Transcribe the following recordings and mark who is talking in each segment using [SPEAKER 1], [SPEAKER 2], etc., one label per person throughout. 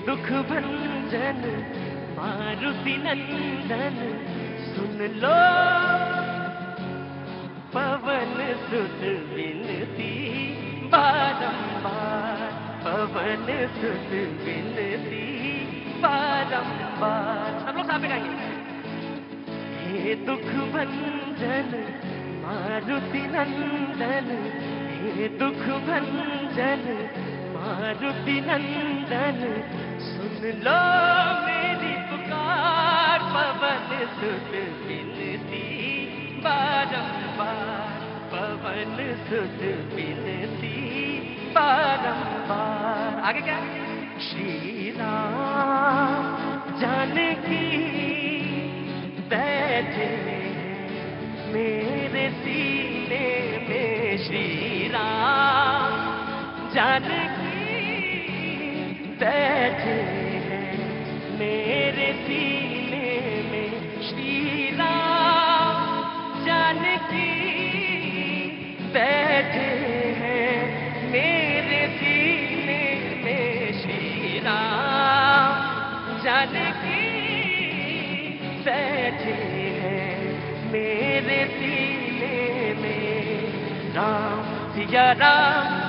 [SPEAKER 1] दुख भंजन मारुति नंदन सुन लो पवन सुत विनती बारंबार, पवन सुत विनती बारंबार। सब लोग साथ में गाएंगे। हे दुख भंजन मारुति नंदन, हे दुख भंजन मारुति नंदन सुन लो मेरी पुकार, पवन सुत विनती बारंबार, पवन सुत विनती बारंबार। आगे क्या? श्री राम जानकी बैठे मेरे सीने में, श्री राम जानकी बैठे मेरे सीने में, श्री राम जानकी बैठे हैं मेरे सीने में, श्री राम जानकी बैठे हैं मेरे सीने में। राम सिया राम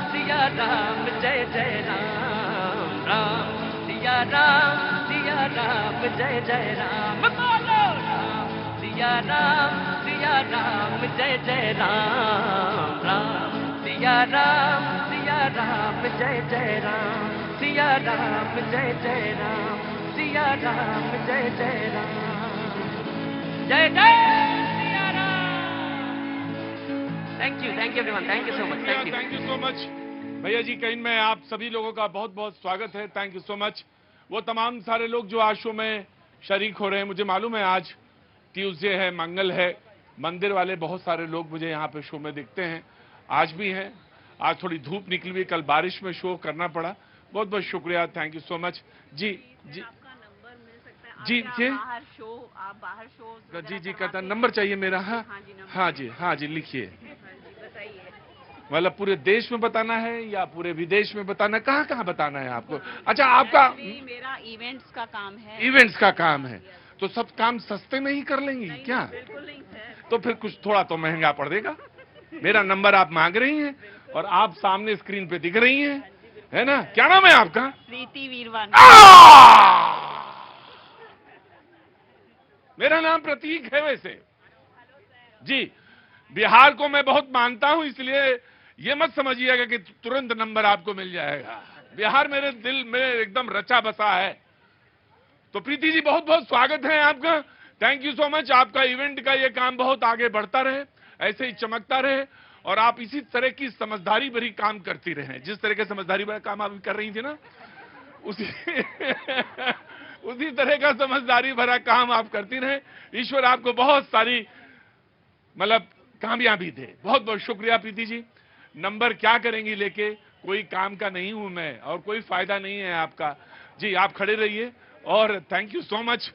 [SPEAKER 1] जय जय राम, राम सिया राम जय जय राम। बोलो राम सिया राम जय जय राम, राम सिया राम जय जय राम, सिया राम जय जय राम, सिया राम जय जय राम, जय जय Siya Ram. Thank you everyone, thank you so much,
[SPEAKER 2] thank you so much भैया जी। कहीं में आप सभी लोगों का बहुत बहुत स्वागत है, थैंक यू सो मच। वो तमाम सारे लोग जो आज शो में शरीक हो रहे हैं, मुझे मालूम है आज ट्यूसडे है, मंगल है, मंदिर वाले बहुत सारे लोग मुझे यहाँ पे शो में दिखते हैं, आज भी हैं। आज थोड़ी धूप निकली हुई, कल बारिश में शो करना पड़ा, बहुत बहुत शुक्रिया, थैंक यू सो मच जी। जी जी जी
[SPEAKER 3] आप बाहर शो
[SPEAKER 2] जी करता नंबर चाहिए मेरा। हाँ जी लिखिए। मतलब पूरे देश में बताना है या पूरे विदेश में बताना है, कहाँ कहाँ बताना है आपको? अच्छा आपका
[SPEAKER 3] मेरा इवेंट्स का काम है।
[SPEAKER 2] इवेंट्स का काम है तो सब काम सस्ते में ही कर लेंगी क्या?
[SPEAKER 3] बिल्कुल नहीं सर।
[SPEAKER 2] तो फिर कुछ थोड़ा तो महंगा पड़ देगा। मेरा नंबर आप मांग रही हैं और आप सामने स्क्रीन पे दिख रही हैं, है ना? क्या नाम है आपका?
[SPEAKER 3] प्रीति वीरवान।
[SPEAKER 2] मेरा नाम प्रतीक है वैसे जी। बिहार को मैं बहुत मानता हूं, इसलिए ये मत समझिएगा कि तुरंत नंबर आपको मिल जाएगा। बिहार मेरे दिल में एकदम रचा बसा है। तो प्रीति जी बहुत बहुत स्वागत है आपका, थैंक यू सो मच। आपका इवेंट का ये काम बहुत आगे बढ़ता रहे, ऐसे ही चमकता रहे और आप इसी तरह की समझदारी भरी काम करती रहे। जिस तरह के समझदारी भरा काम आप कर रही थी ना, उसी तरह का समझदारी भरा काम आप करती रहे। ईश्वर आपको बहुत सारी मतलब कामयाबी दे। बहुत बहुत शुक्रिया प्रीति जी। नंबर क्या करेंगी लेके, कोई काम का नहीं हूं मैं और कोई फायदा नहीं है आपका जी। आप खड़े रहिए और थैंक यू सो मच।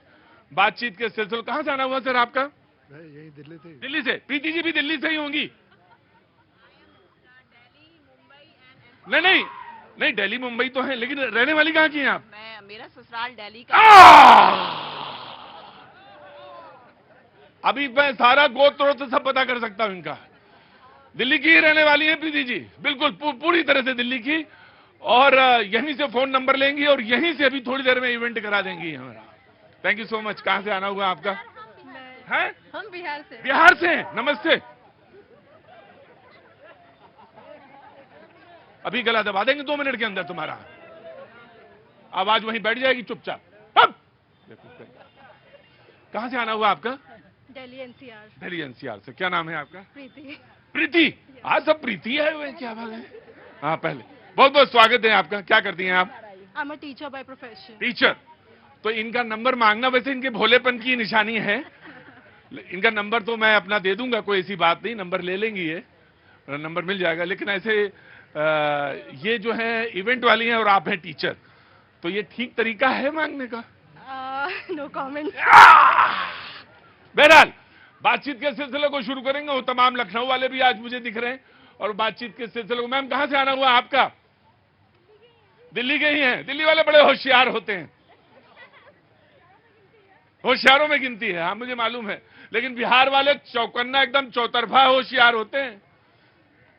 [SPEAKER 2] बातचीत के सिलसिले कहां से आना हुआ सर आपका?
[SPEAKER 4] यही दिल्ली से।
[SPEAKER 2] दिल्ली से। प्रीति जी भी दिल्ली से ही होंगी? नहीं दिल्ली मुंबई तो है, लेकिन रहने वाली कहाँ की हैं आप?
[SPEAKER 3] मेरा ससुराल दिल्ली का।
[SPEAKER 2] अभी मैं सारा गोत्र तो सब पता कर सकता हूं इनका। दिल्ली की ही रहने वाली है प्रीति जी, बिल्कुल पूरी तरह से दिल्ली की। और यहीं से फोन नंबर लेंगी और यहीं से अभी थोड़ी देर में इवेंट करा देंगी हमारा। Thank you so much. कहां से आना हुआ आपका? है
[SPEAKER 3] हम बिहार से।
[SPEAKER 2] बिहार से। नमस्ते। अभी गला दबा देंगे 2 मिनट के अंदर, तुम्हारा आवाज वहीं बैठ जाएगी चुपचाप। कहां से आना हुआ आपका?
[SPEAKER 3] दिल्ली एनसीआर।
[SPEAKER 2] दिल्ली एनसीआर से। क्या नाम है आपका?
[SPEAKER 3] प्रीति।
[SPEAKER 2] प्रीति। आज सब प्रीति है वे, क्या बात है। हाँ पहले बहुत बहुत स्वागत है आपका। क्या करती हैं आप?
[SPEAKER 3] I am a teacher by profession.
[SPEAKER 2] Teacher. तो इनका नंबर मांगना वैसे इनके भोलेपन की निशानी है। इनका नंबर तो मैं अपना दे दूंगा, कोई ऐसी बात नहीं, नंबर ले लेंगी ये, नंबर मिल जाएगा। लेकिन ऐसे ये जो है इवेंट वाली हैं और आप हैं टीचर, तो ये ठीक तरीका है मांगने का?
[SPEAKER 3] No comment.
[SPEAKER 2] बहरहाल बातचीत के सिलसिले को शुरू करेंगे। वो तमाम लखनऊ वाले भी आज मुझे दिख रहे हैं और बातचीत के सिलसिले को। मैम कहां से आना हुआ आपका? दिल्ली के ही हैं। दिल्ली वाले बड़े होशियार होते हैं, होशियारों में गिनती है, हाँ मुझे मालूम है। लेकिन बिहार वाले चौकन्ना एकदम चौतरफा होशियार होते हैं।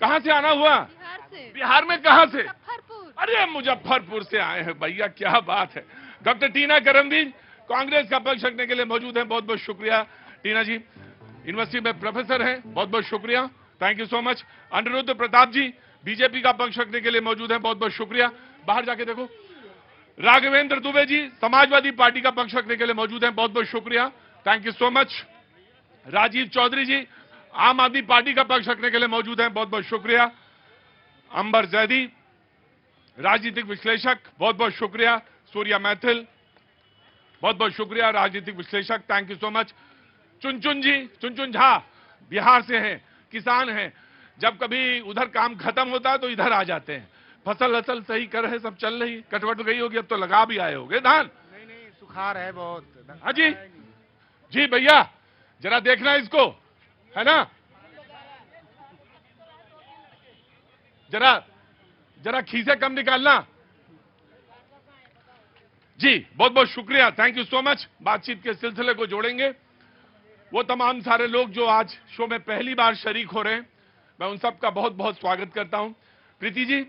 [SPEAKER 2] कहां से आना हुआ?
[SPEAKER 3] बिहार से।
[SPEAKER 2] बिहार में कहां से?
[SPEAKER 3] मुजफ्फरपुर।
[SPEAKER 2] अरे मुजफ्फरपुर से आए हैं भैया, क्या बात है। डॉक्टर टीना करमबीर कांग्रेस का पक्ष रखने के लिए मौजूद हैं, बहुत बहुत शुक्रिया टीना जी। यूनिवर्सिटी में प्रोफेसर हैं, बहुत बहुत शुक्रिया, thank you so much. Anirudh Pratap ji BJP का पक्ष रखने के लिए मौजूद हैं, बहुत बहुत शुक्रिया। बाहर जाके देखो। राघवेंद्र दुबे जी समाजवादी पार्टी का पक्ष रखने के लिए मौजूद हैं, बहुत बहुत शुक्रिया, thank you so much. Rajeev Chaudhary ji Aam Aadmi party का पक्ष रखने के लिए मौजूद हैं, बहुत बहुत शुक्रिया। अंबर जैदी राजनीतिक विश्लेषक, बहुत बहुत शुक्रिया। सूर्या मैथिल, बहुत बहुत शुक्रिया, राजनीतिक विश्लेषक, thank you so much. Chunchun ji, Chunchun Jha Bihar से हैं, किसान हैं, जब कभी उधर काम खत्म होता है तो इधर आ जाते हैं। फसल असल सही कर रहे, सब चल रही, कटवट गई होगी, अब तो लगा भी आए होगे धान।
[SPEAKER 4] नहीं सुखार है बहुत।
[SPEAKER 2] हाँ जी, जी भैया जरा देखना इसको, है ना, जरा जरा खीसे कम निकालना। जी बहुत बहुत शुक्रिया, थैंक यू सो मच। बातचीत के सिलसिले को जोड़ेंगे वो तमाम सारे लोग जो आज शो में पहली बार शरीक हो रहे हैं, मैं उन सब का बहुत बहुत स्वागत करता हूं। प्रीति जी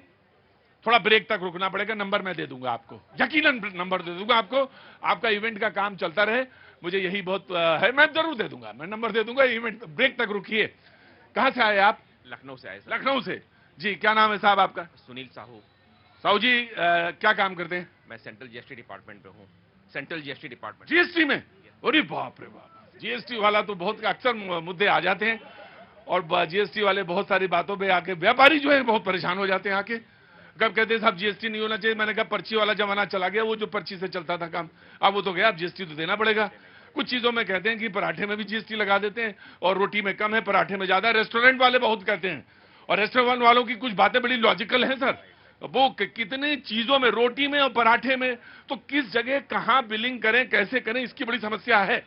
[SPEAKER 2] थोड़ा ब्रेक तक रुकना पड़ेगा, नंबर मैं दे दूंगा आपको, यकीनन नंबर दे दूंगा आपको। आपका इवेंट का काम चलता रहे, मुझे यही बहुत है, मैं जरूर दे दूंगा, मैं नंबर दे दूंगा। इवेंट ब्रेक तक रुकिए। कहां से आए आप?
[SPEAKER 5] लखनऊ से आए सर।
[SPEAKER 2] लखनऊ से। जी क्या नाम है साहब आपका?
[SPEAKER 5] सुनील साहू।
[SPEAKER 2] साहू जी क्या काम करते हैं?
[SPEAKER 5] मैं सेंट्रल जीएसटी डिपार्टमेंट में हूँ, सेंट्रल जीएसटी डिपार्टमेंट।
[SPEAKER 2] जीएसटी में? अरे बाप रे बाप, जीएसटी वाला तो बहुत अक्सर मुद्दे आ जाते हैं, और जीएसटी वाले बहुत सारी बातों पे आके व्यापारी जो है बहुत परेशान हो जाते हैं आके। कब कहते हैं साहब जीएसटी नहीं होना चाहिए, मैंने कहा पर्ची वाला जमाना चला गया, वो जो पर्ची से चलता था काम, अब वो तो गया, अब जीएसटी तो देना पड़ेगा। कुछ चीजों में कहते हैं कि पराठे में भी जीएसटी लगा देते हैं और रोटी में कम है, पराठे में ज्यादा। रेस्टोरेंट वाले बहुत कहते हैं, और रेस्टोरेंट वालों की कुछ बातें बड़ी लॉजिकल हैं सर। वो कितने चीजों में, रोटी में और पराठे में, तो किस जगह कहां बिलिंग करें, कैसे करें, इसकी बड़ी समस्या है।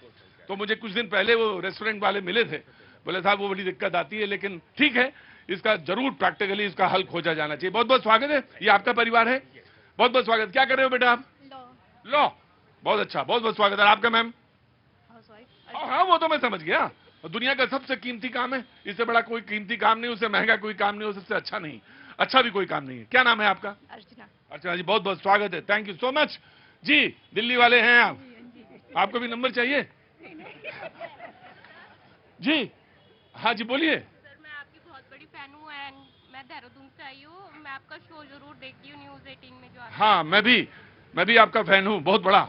[SPEAKER 2] तो मुझे कुछ दिन पहले वो रेस्टोरेंट वाले मिले थे, बोले साहब वो बड़ी दिक्कत आती है, लेकिन ठीक है, इसका जरूर प्रैक्टिकली इसका हल खोजा जाना चाहिए। बहुत बहुत स्वागत है, ये आपका परिवार है, बहुत बहुत स्वागत। क्या कर रहे हो बेटा आप? लॉ। बहुत अच्छा, बहुत बहुत स्वागत है। आपका मैम? हाँ वो तो मैं समझ गया, दुनिया का सबसे कीमती काम है, इससे बड़ा कोई कीमती काम नहीं, उससे महंगा कोई काम नहीं, उससे अच्छा नहीं, अच्छा भी कोई काम नहीं है। क्या नाम है आपका?
[SPEAKER 3] अर्चना।
[SPEAKER 2] अर्चना जी बहुत बहुत स्वागत है, थैंक यू सो मच। जी दिल्ली वाले हैं आप, आपको भी नंबर चाहिए? जी हाँ जी बोलिए।
[SPEAKER 6] सर मैं आपकी बहुत बड़ी फैन हूँ एंड मैं देहरादून से आई हूँ, मैं आपका शो जरूर देखती हूँ न्यूज़ 18 में जो आप।
[SPEAKER 2] हाँ मैं भी आपका फैन हूँ, बहुत बड़ा।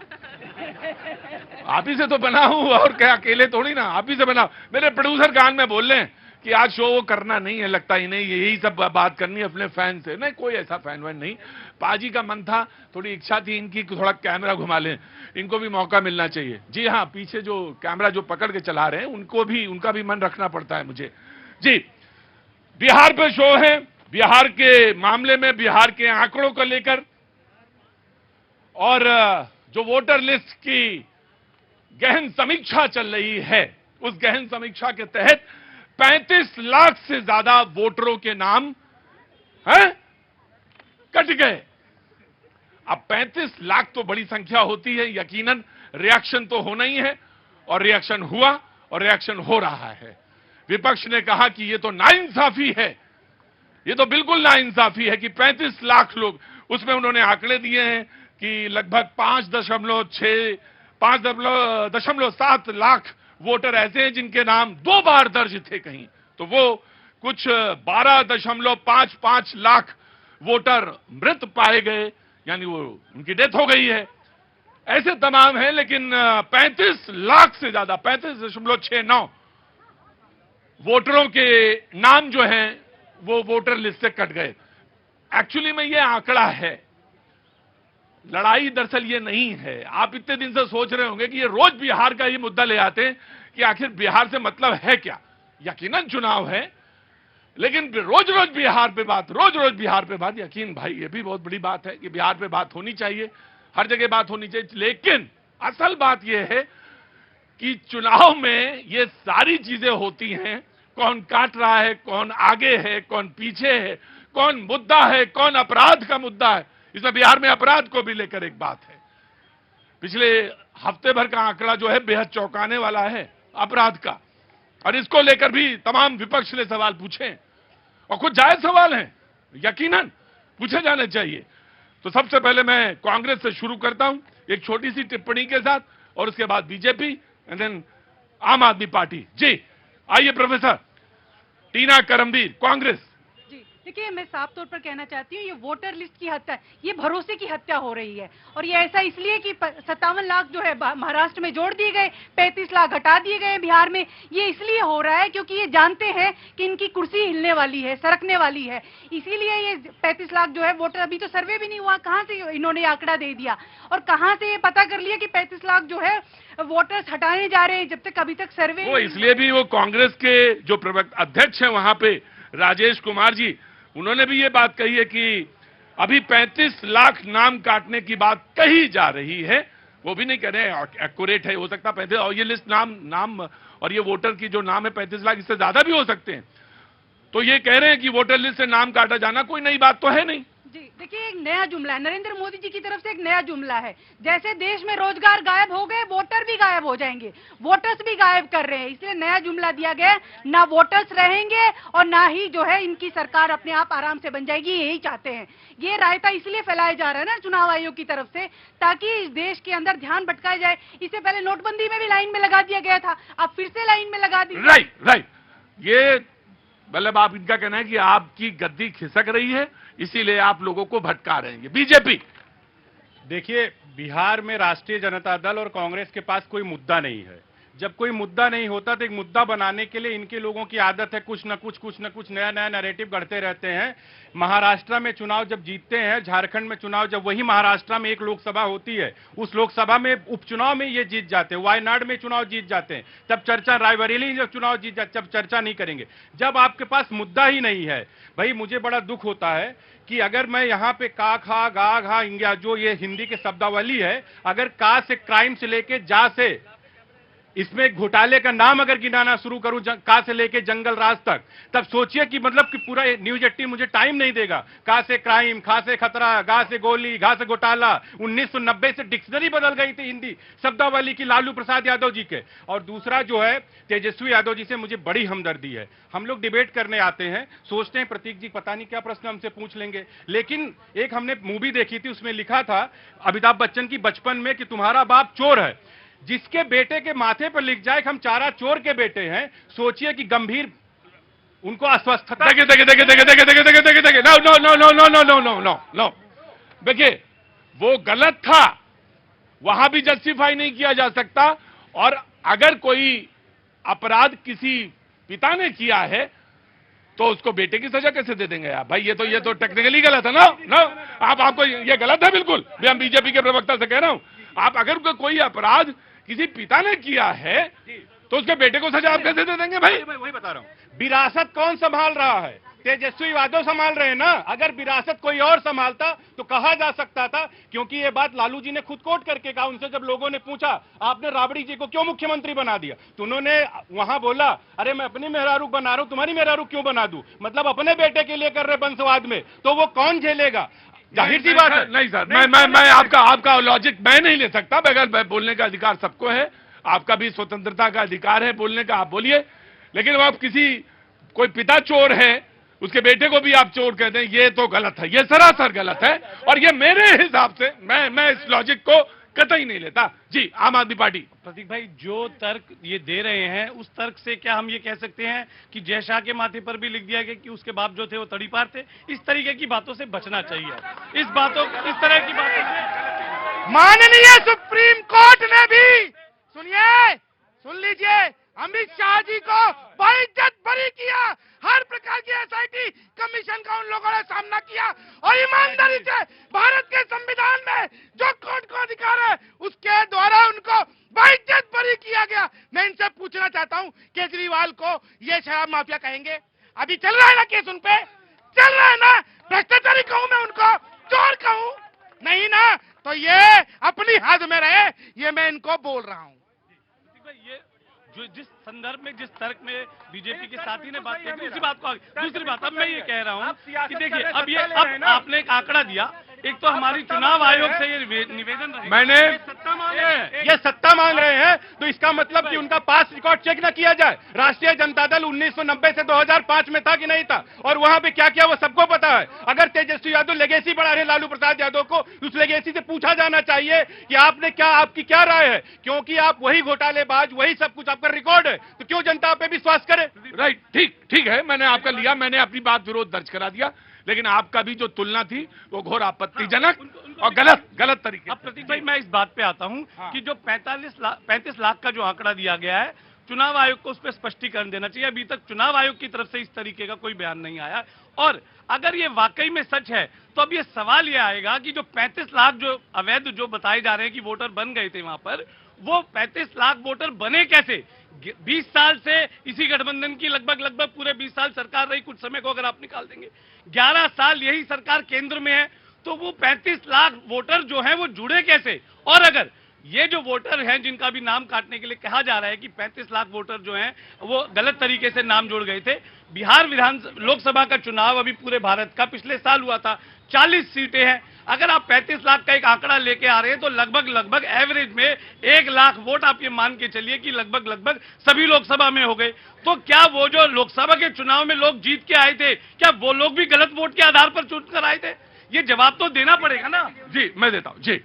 [SPEAKER 2] आप ही से तो बना हूँ, और क्या अकेले थोड़ी ना, आप ही से बना। मेरे प्रोड्यूसर कान में बोल रहे हैं कि आज शो वो करना नहीं है, लगता ही नहीं, यही सब बात करनी है अपने फैन से। नहीं कोई ऐसा फैन वैन नहीं, पाजी का मन था, थोड़ी इच्छा थी इनकी थोड़ा कैमरा घुमा लें, इनको भी मौका मिलना चाहिए। जी हाँ, पीछे जो कैमरा जो पकड़ के चला रहे हैं उनका भी मन रखना पड़ता है मुझे। जी बिहार पे शो है, बिहार के मामले में, बिहार के आंकड़ों को लेकर, और जो वोटर लिस्ट की गहन समीक्षा चल रही है, उस गहन समीक्षा के तहत 35 लाख से ज्यादा वोटरों के नाम हैं कट गए। अब 35 लाख तो बड़ी संख्या होती है, यकीनन रिएक्शन तो होना ही है, और रिएक्शन हुआ और रिएक्शन हो रहा है। विपक्ष ने कहा कि ये तो नाइंसाफी है, ये तो बिल्कुल नाइंसाफी है कि 35 लाख लोग, उसमें उन्होंने आंकड़े दिए हैं कि लगभग 5.7 लाख वोटर ऐसे हैं जिनके नाम 2 बार दर्ज थे कहीं, तो वो कुछ 12.55 लाख वोटर मृत पाए गए, यानी वो उनकी डेथ हो गई है। ऐसे तमाम है, लेकिन 35 लाख से ज्यादा 35.69 वोटरों के नाम जो हैं वो वोटर लिस्ट से कट गए। एक्चुअली में ये आंकड़ा है, लड़ाई दरअसल ये नहीं है। आप इतने दिन से सोच रहे होंगे कि ये रोज बिहार का ये मुद्दा ले आते हैं कि आखिर बिहार से मतलब है क्या। यकीनन चुनाव है, लेकिन रोज रोज बिहार पे बात, रोज रोज बिहार पे बात, यकीन भाई ये भी बहुत बड़ी बात है कि बिहार पे बात होनी चाहिए, हर जगह बात होनी चाहिए। लेकिन असल बात यह है कि चुनाव में ये सारी चीजें होती हैं, कौन काट रहा है, कौन आगे है, कौन पीछे है, कौन मुद्दा है, कौन अपराध का मुद्दा है, इसमें बिहार में अपराध को भी लेकर एक बात है। पिछले हफ्ते भर का आंकड़ा जो है बेहद चौंकाने वाला है अपराध का, और इसको लेकर भी तमाम विपक्ष ने सवाल पूछे और कुछ जायज सवाल हैं, यकीनन पूछे जाने चाहिए। तो सबसे पहले मैं कांग्रेस से शुरू करता हूं एक छोटी सी टिप्पणी के साथ, और उसके बाद बीजेपी एंड देन आम आदमी पार्टी। जी आइए प्रोफेसर टीना करमबीर, कांग्रेस।
[SPEAKER 7] जी देखिए, मैं साफ तौर पर कहना चाहती हूँ, ये वोटर लिस्ट की हत्या, ये भरोसे की हत्या हो रही है। और ये ऐसा इसलिए कि 57 लाख जो है महाराष्ट्र में जोड़ दिए गए, 35 लाख घटा दिए गए बिहार में। ये इसलिए हो रहा है क्योंकि ये जानते हैं कि इनकी कुर्सी हिलने वाली है, सरकने वाली है, इसीलिए ये 35 लाख जो है वोटर, अभी तो सर्वे भी नहीं हुआ, कहाँ से इन्होंने आंकड़ा दे दिया और कहाँ से ये पता कर लिया कि 35 लाख जो है वोटर्स हटाने जा रहे हैं, जब तक अभी तक सर्वे।
[SPEAKER 2] वो इसलिए भी वो कांग्रेस के जो अध्यक्ष हैं वहां पे राजेश कुमार जी, उन्होंने भी ये बात कही है कि अभी 35 लाख नाम काटने की बात कही जा रही है। वो भी नहीं कह रहे हैं एक्यूरेट है, हो सकता 35, और ये लिस्ट नाम और ये वोटर की जो नाम है 35 लाख, इससे ज्यादा भी हो सकते हैं। तो ये कह रहे हैं कि वोटर लिस्ट से नाम काटा जाना कोई नई बात तो है नहीं।
[SPEAKER 7] जी देखिए, एक नया जुमला है नरेंद्र मोदी जी की तरफ से, एक नया जुमला है। जैसे देश में रोजगार गायब हो गए, वोटर भी गायब हो जाएंगे, वोटर्स भी गायब कर रहे हैं, इसलिए नया जुमला दिया गया। ना वोटर्स रहेंगे और ना ही जो है इनकी सरकार अपने आप आराम से बन जाएगी, यही चाहते हैं। ये रायता इसलिए फैलाया जा रहा है ना चुनाव आयोग की तरफ से, ताकि इस देश के अंदर ध्यान भटकाया जाए। इससे पहले नोटबंदी में भी लाइन में लगा दिया गया था, अब फिर से लाइन में लगा दी।
[SPEAKER 2] राइट, ये मतलब आप इनका कहना है कि आपकी गद्दी खिसक रही है, इसीलिए आप लोगों को भटका रहे हैं। बीजेपी,
[SPEAKER 4] देखिए, बिहार में राष्ट्रीय जनता दल और कांग्रेस के पास कोई मुद्दा नहीं है। जब कोई मुद्दा नहीं होता तो एक मुद्दा बनाने के लिए इनके लोगों की आदत है कुछ न कुछ नया नैरेटिव गढ़ते रहते हैं। महाराष्ट्र में चुनाव जब जीतते हैं, झारखंड में चुनाव जब, वही महाराष्ट्र में एक लोकसभा होती है, उस लोकसभा में उपचुनाव में ये जीत जाते हैं, वायनाड में चुनाव जीत जाते हैं, तब चर्चा, रायबरेली जब चुनाव जीत जाते तब चर्चा नहीं करेंगे। जब आपके पास मुद्दा ही नहीं है, भाई मुझे बड़ा दुख होता है कि अगर मैं यहाँ पे का खा गा घा इंगिया, जो ये हिंदी के शब्दावली है, अगर का से क्राइम से लेके जा से इसमें घोटाले का नाम अगर गिनाना शुरू करूं, का से लेके जंगल राज तक, तब सोचिए कि मतलब कि पूरा न्यूज 18 मुझे टाइम नहीं देगा। का से क्राइम, खा से खतरा, गा से गोली, घा से घोटाला। 1990 से डिक्शनरी बदल गई थी हिंदी शब्दावली की लालू प्रसाद यादव जी के। और दूसरा जो है तेजस्वी यादव जी से मुझे बड़ी हमदर्दी है। हम लोग डिबेट करने आते हैं, सोचते हैं प्रतीक जी पता नहीं क्या प्रश्न हमसे पूछ लेंगे, लेकिन एक हमने मूवी देखी थी, उसमें लिखा था अमिताभ बच्चन की बचपन में कि तुम्हारा बाप चोर है। जिसके बेटे के माथे पर लिख जाए कि हम चारा चोर के बेटे हैं, सोचिए कि गंभीर उनको अस्वस्थता।
[SPEAKER 2] देखिए नो, देखिए वो गलत था, वहां भी जस्टिफाई नहीं किया जा सकता। और अगर कोई अपराध किसी पिता ने किया है तो उसको बेटे की सजा कैसे दे देंगे आप? भाई ये तो टेक्निकली गलत है ना। आपको ये गलत है बिल्कुल। मैं बीजेपी के प्रवक्ता से कह रहा हूं, आप अगर कोई अपराध किसी पिता ने किया है तो उसके बेटे को सजा आप कैसे दे देंगे? भाई
[SPEAKER 4] वही बता रहा हूं, विरासत कौन संभाल रहा है? तेजस्वी यादव संभाल रहे हैं ना। अगर विरासत कोई और संभालता तो कहा जा सकता था, क्योंकि ये बात लालू जी ने खुद कोट करके कहा। उनसे जब लोगों ने पूछा आपने राबड़ी जी को क्यों मुख्यमंत्री बना दिया, तो उन्होंने वहां बोला, अरे मैं अपनी मेहरारू बना रहा हूं, तुम्हारी मेहरारू क्यों बना दूं? मतलब अपने बेटे के लिए कर रहे वंशवाद में, तो वो कौन झेलेगा? जाहिर सी बात है।
[SPEAKER 2] नहीं सर, मैं आपका लॉजिक मैं नहीं ले सकता। बगैर बोलने का अधिकार सबको है, आपका भी स्वतंत्रता का अधिकार है बोलने का, आप बोलिए। लेकिन आप कोई पिता चोर है, उसके बेटे को भी आप चोर कहते हैं, ये तो गलत है, ये सरासर गलत है। और ये मेरे हिसाब से मैं इस लॉजिक को कतई नहीं लेता। जी आम आदमी पार्टी।
[SPEAKER 8] प्रतीक भाई, जो तर्क ये दे रहे हैं, उस तर्क से क्या हम ये कह सकते हैं कि जय शाह के माथे पर भी लिख दिया गया कि उसके बाप जो थे वो तड़ीपार थे? इस तरीके की बातों से बचना चाहिए। इस तरह की बातों से
[SPEAKER 4] माननीय सुप्रीम कोर्ट ने भी, सुन लीजिए, अमित शाह जी को बाइज्जत बरी किया। हर प्रकार की एसआईटी कमीशन का उन लोगों ने सामना किया और ईमानदारी से भारत के संविधान में जो कोर्ट को अधिकार है उसके द्वारा उनको बाइज्जत बरी किया गया। मैं इनसे पूछना चाहता हूं, केजरीवाल को ये शराब माफिया कहेंगे? अभी चल रहा है ना केस, उन पे चल रहा है ना? भ्रष्टाचारी कहूं मैं उनको, चोर कहूं? नहीं ना। तो ये अपनी हद में रहे, ये मैं इनको बोल रहा हूं।
[SPEAKER 8] जो जिस संदर्भ में, जिस तर्क में बीजेपी के साथी ने बात की, दूसरी बात को दूसरी बात अब मैं ये कह रहा हूँ कि देखिए, अब आपने एक आंकड़ा दिया, एक तो हमारी चुनाव आयोग से ये निवेदन रहेगा,
[SPEAKER 2] मैंने
[SPEAKER 8] सत्ता मांग रहे हैं,
[SPEAKER 4] ये सत्ता मांग रहे हैं, तो इसका मतलब कि उनका पास रिकॉर्ड चेक न किया जाए। राष्ट्रीय जनता दल 1990 से 2005 में था कि नहीं था, और वहां पे क्या किया वो सबको पता है। अगर तेजस्वी यादव लेगेसी बढ़ा रहे लालू प्रसाद यादव को, उस लेगेसी से पूछा जाना चाहिए कि आपने क्या, आपकी क्या राय है, क्योंकि आप वही घोटालेबाज, वही सब कुछ आपका रिकॉर्ड है, तो क्यों जनता पे विश्वास करे।
[SPEAKER 2] राइट, ठीक है, मैंने आपका लिया, मैंने अपनी बात विरोध दर्ज करा दिया, लेकिन आपका भी जो तुलना थी वो घोर आपत्तिजनक और गलत तरीके।
[SPEAKER 8] अब प्रतीक भाई, मैं इस बात पे आता हूं कि जो 35 लाख का जो आंकड़ा दिया गया है, चुनाव आयोग को उस पर स्पष्टीकरण देना चाहिए। अभी तक चुनाव आयोग की तरफ से इस तरीके का कोई बयान नहीं आया, और अगर ये वाकई में सच है तो अब ये सवाल ये आएगा कि जो 35 लाख जो अवैध जो बताए जा रहे हैं कि वोटर बन गए थे वहां पर, वो 35 लाख वोटर बने कैसे? 20 साल से इसी गठबंधन की लगभग पूरे 20 साल सरकार रही, कुछ समय को अगर आप निकाल देंगे 11 साल यही सरकार केंद्र में है, तो वो 35 लाख वोटर जो हैं वो जुड़े कैसे? और अगर ये जो वोटर हैं जिनका भी नाम काटने के लिए कहा जा रहा है कि 35 लाख वोटर जो हैं वो गलत तरीके से नाम जोड़ गए थे, बिहार लोकसभा का चुनाव अभी पूरे भारत का पिछले साल हुआ था, 40 सीटें हैं, अगर आप 35 लाख का एक आंकड़ा लेके आ रहे हैं तो लगभग एवरेज में 1 लाख वोट आप ये मान के चलिए कि लगभग सभी लोकसभा में हो गए। तो क्या वो जो लोकसभा के चुनाव में लोग जीत के आए थे, क्या वो लोग भी गलत वोट के आधार पर चुन कर आए थे? ये जवाब तो देना पड़ेगा ना।
[SPEAKER 2] जी, मैं देता हूं। जी,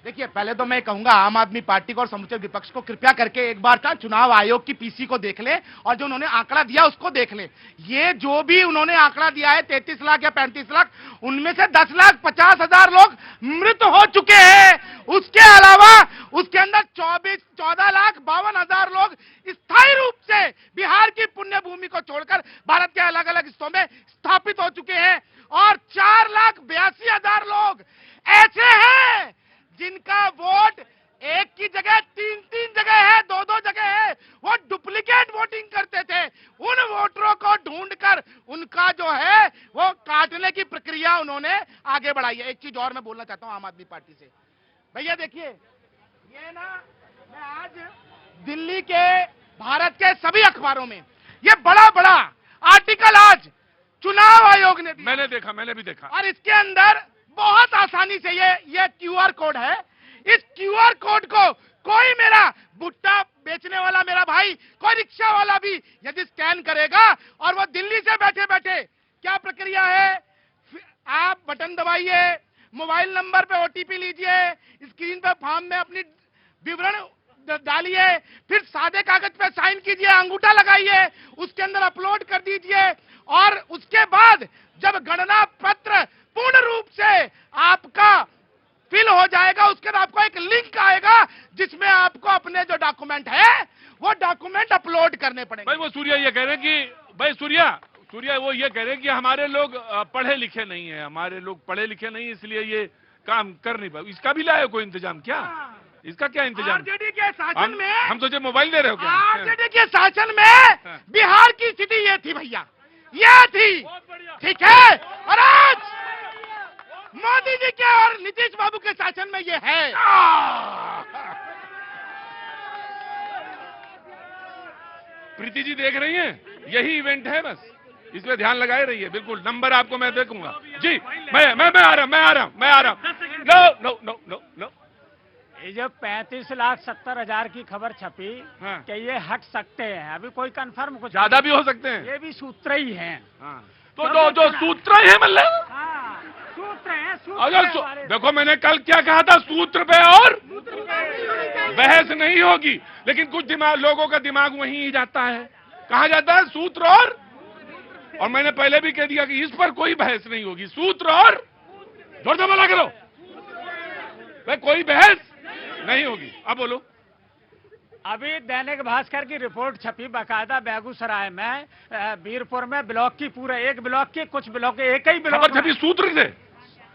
[SPEAKER 9] देखिए, पहले तो मैं कहूंगा आम आदमी पार्टी को और समूचे विपक्ष को कृपया करके एक बार का चुनाव आयोग की पीसी को देख ले, और जो उन्होंने आंकड़ा दिया उसको देख ले। ये जो भी उन्होंने आंकड़ा दिया है 33 लाख या 35 लाख, उनमें से 10,50,000 लोग मृत हो चुके हैं। उसके अलावा उसके अंदर 14,52,000 लोग स्थायी रूप से बिहार की पुण्य भूमि को छोड़कर भारत के अलग अलग हिस्सों में स्थापित हो चुके हैं, और 4,82,000 लोग ऐसे हैं जिनका वोट एक की जगह 3 जगह है, 2 जगह है, वो डुप्लीकेट वोटिंग करते थे। उन वोटरों को ढूंढकर उनका जो है वो काटने की प्रक्रिया उन्होंने आगे बढ़ाई है। एक चीज और मैं बोलना चाहता हूं आम आदमी पार्टी से, भैया देखिए, ये ना, मैं आज दिल्ली के भारत के सभी अखबारों में ये बड़ा आर्टिकल आज चुनाव आयोग ने दिया।
[SPEAKER 2] मैंने भी देखा,
[SPEAKER 9] और इसके अंदर बहुत आसानी से ये क्यूआर कोड है। इस क्यूआर कोड को कोई मेरा भुट्टा बेचने वाला मेरा भाई, कोई रिक्शा वाला भी यदि स्कैन करेगा, और वो दिल्ली से बैठे बैठे, क्या प्रक्रिया है, आप बटन दबाइए, मोबाइल नंबर पे ओटीपी लीजिए, स्क्रीन पे फॉर्म में अपनी विवरण डालिए, फिर सादे कागज पे साइन कीजिए, अंगूठा लगाइए, उसके अंदर अपलोड कर दीजिए, और उसके बाद जब गणना पत्र पूर्ण रूप से आपका फिल हो जाएगा, उसके बाद आपको एक लिंक आएगा जिसमें आपको अपने जो डॉक्यूमेंट है वो डॉक्यूमेंट अपलोड करने पड़ेंगे।
[SPEAKER 2] भाई वो सूर्या ये कह रहे हैं कि भाई सूर्या वो ये कह रहे हैं कि हमारे लोग पढ़े लिखे नहीं है, हमारे लोग पढ़े लिखे नहीं, इसलिए ये काम कर नहीं पाए। इसका भी लाया कोई इंतजाम क्या? इसका क्या इंतजाम?
[SPEAKER 9] आरजेडी के शासन में
[SPEAKER 2] हम तुझे मोबाइल दे रहे हो क्या?
[SPEAKER 9] आरजेडी के शासन में बिहार की स्थिति ये थी भैया, ये थी, ठीक है। और आज मोदी जी के और नीतीश बाबू के शासन में ये है।
[SPEAKER 2] प्रीति जी देख रही हैं, यही इवेंट है, बस इसमें ध्यान लगाए रहिए। बिल्कुल, नंबर आपको मैं देखूंगा। जी, मैं आ रहा हूं। नो।
[SPEAKER 10] ये जो 35,70,000 की खबर छपी,
[SPEAKER 2] हाँ।
[SPEAKER 10] कि ये हट सकते हैं, अभी कोई कंफर्म कुछ
[SPEAKER 2] ज्यादा भी हो सकते हैं,
[SPEAKER 10] ये भी सूत्र ही हैं।
[SPEAKER 2] हाँ। तो जो सूत्र है मतलब,
[SPEAKER 10] हाँ, सूत्र हैं,
[SPEAKER 2] अगर देखो मैंने कल क्या कहा था, सूत्र पे और बहस नहीं होगी, लेकिन कुछ लोगों का दिमाग वहीं ही जाता है, कहा जाता है सूत्र और मैंने पहले भी कह दिया कि इस पर कोई बहस नहीं होगी, सूत्र और जोर से बोला करो भाई, कोई बहस नहीं होगी। अब बोलो।
[SPEAKER 10] अभी दैनिक भास्कर की रिपोर्ट छपी बाकायदा, बेगूसराय में वीरपुर में ब्लॉक की, पूरे एक ब्लॉक की, कुछ ब्लॉक के एक ही ब्लॉक
[SPEAKER 2] खबर छपी सूत्र से,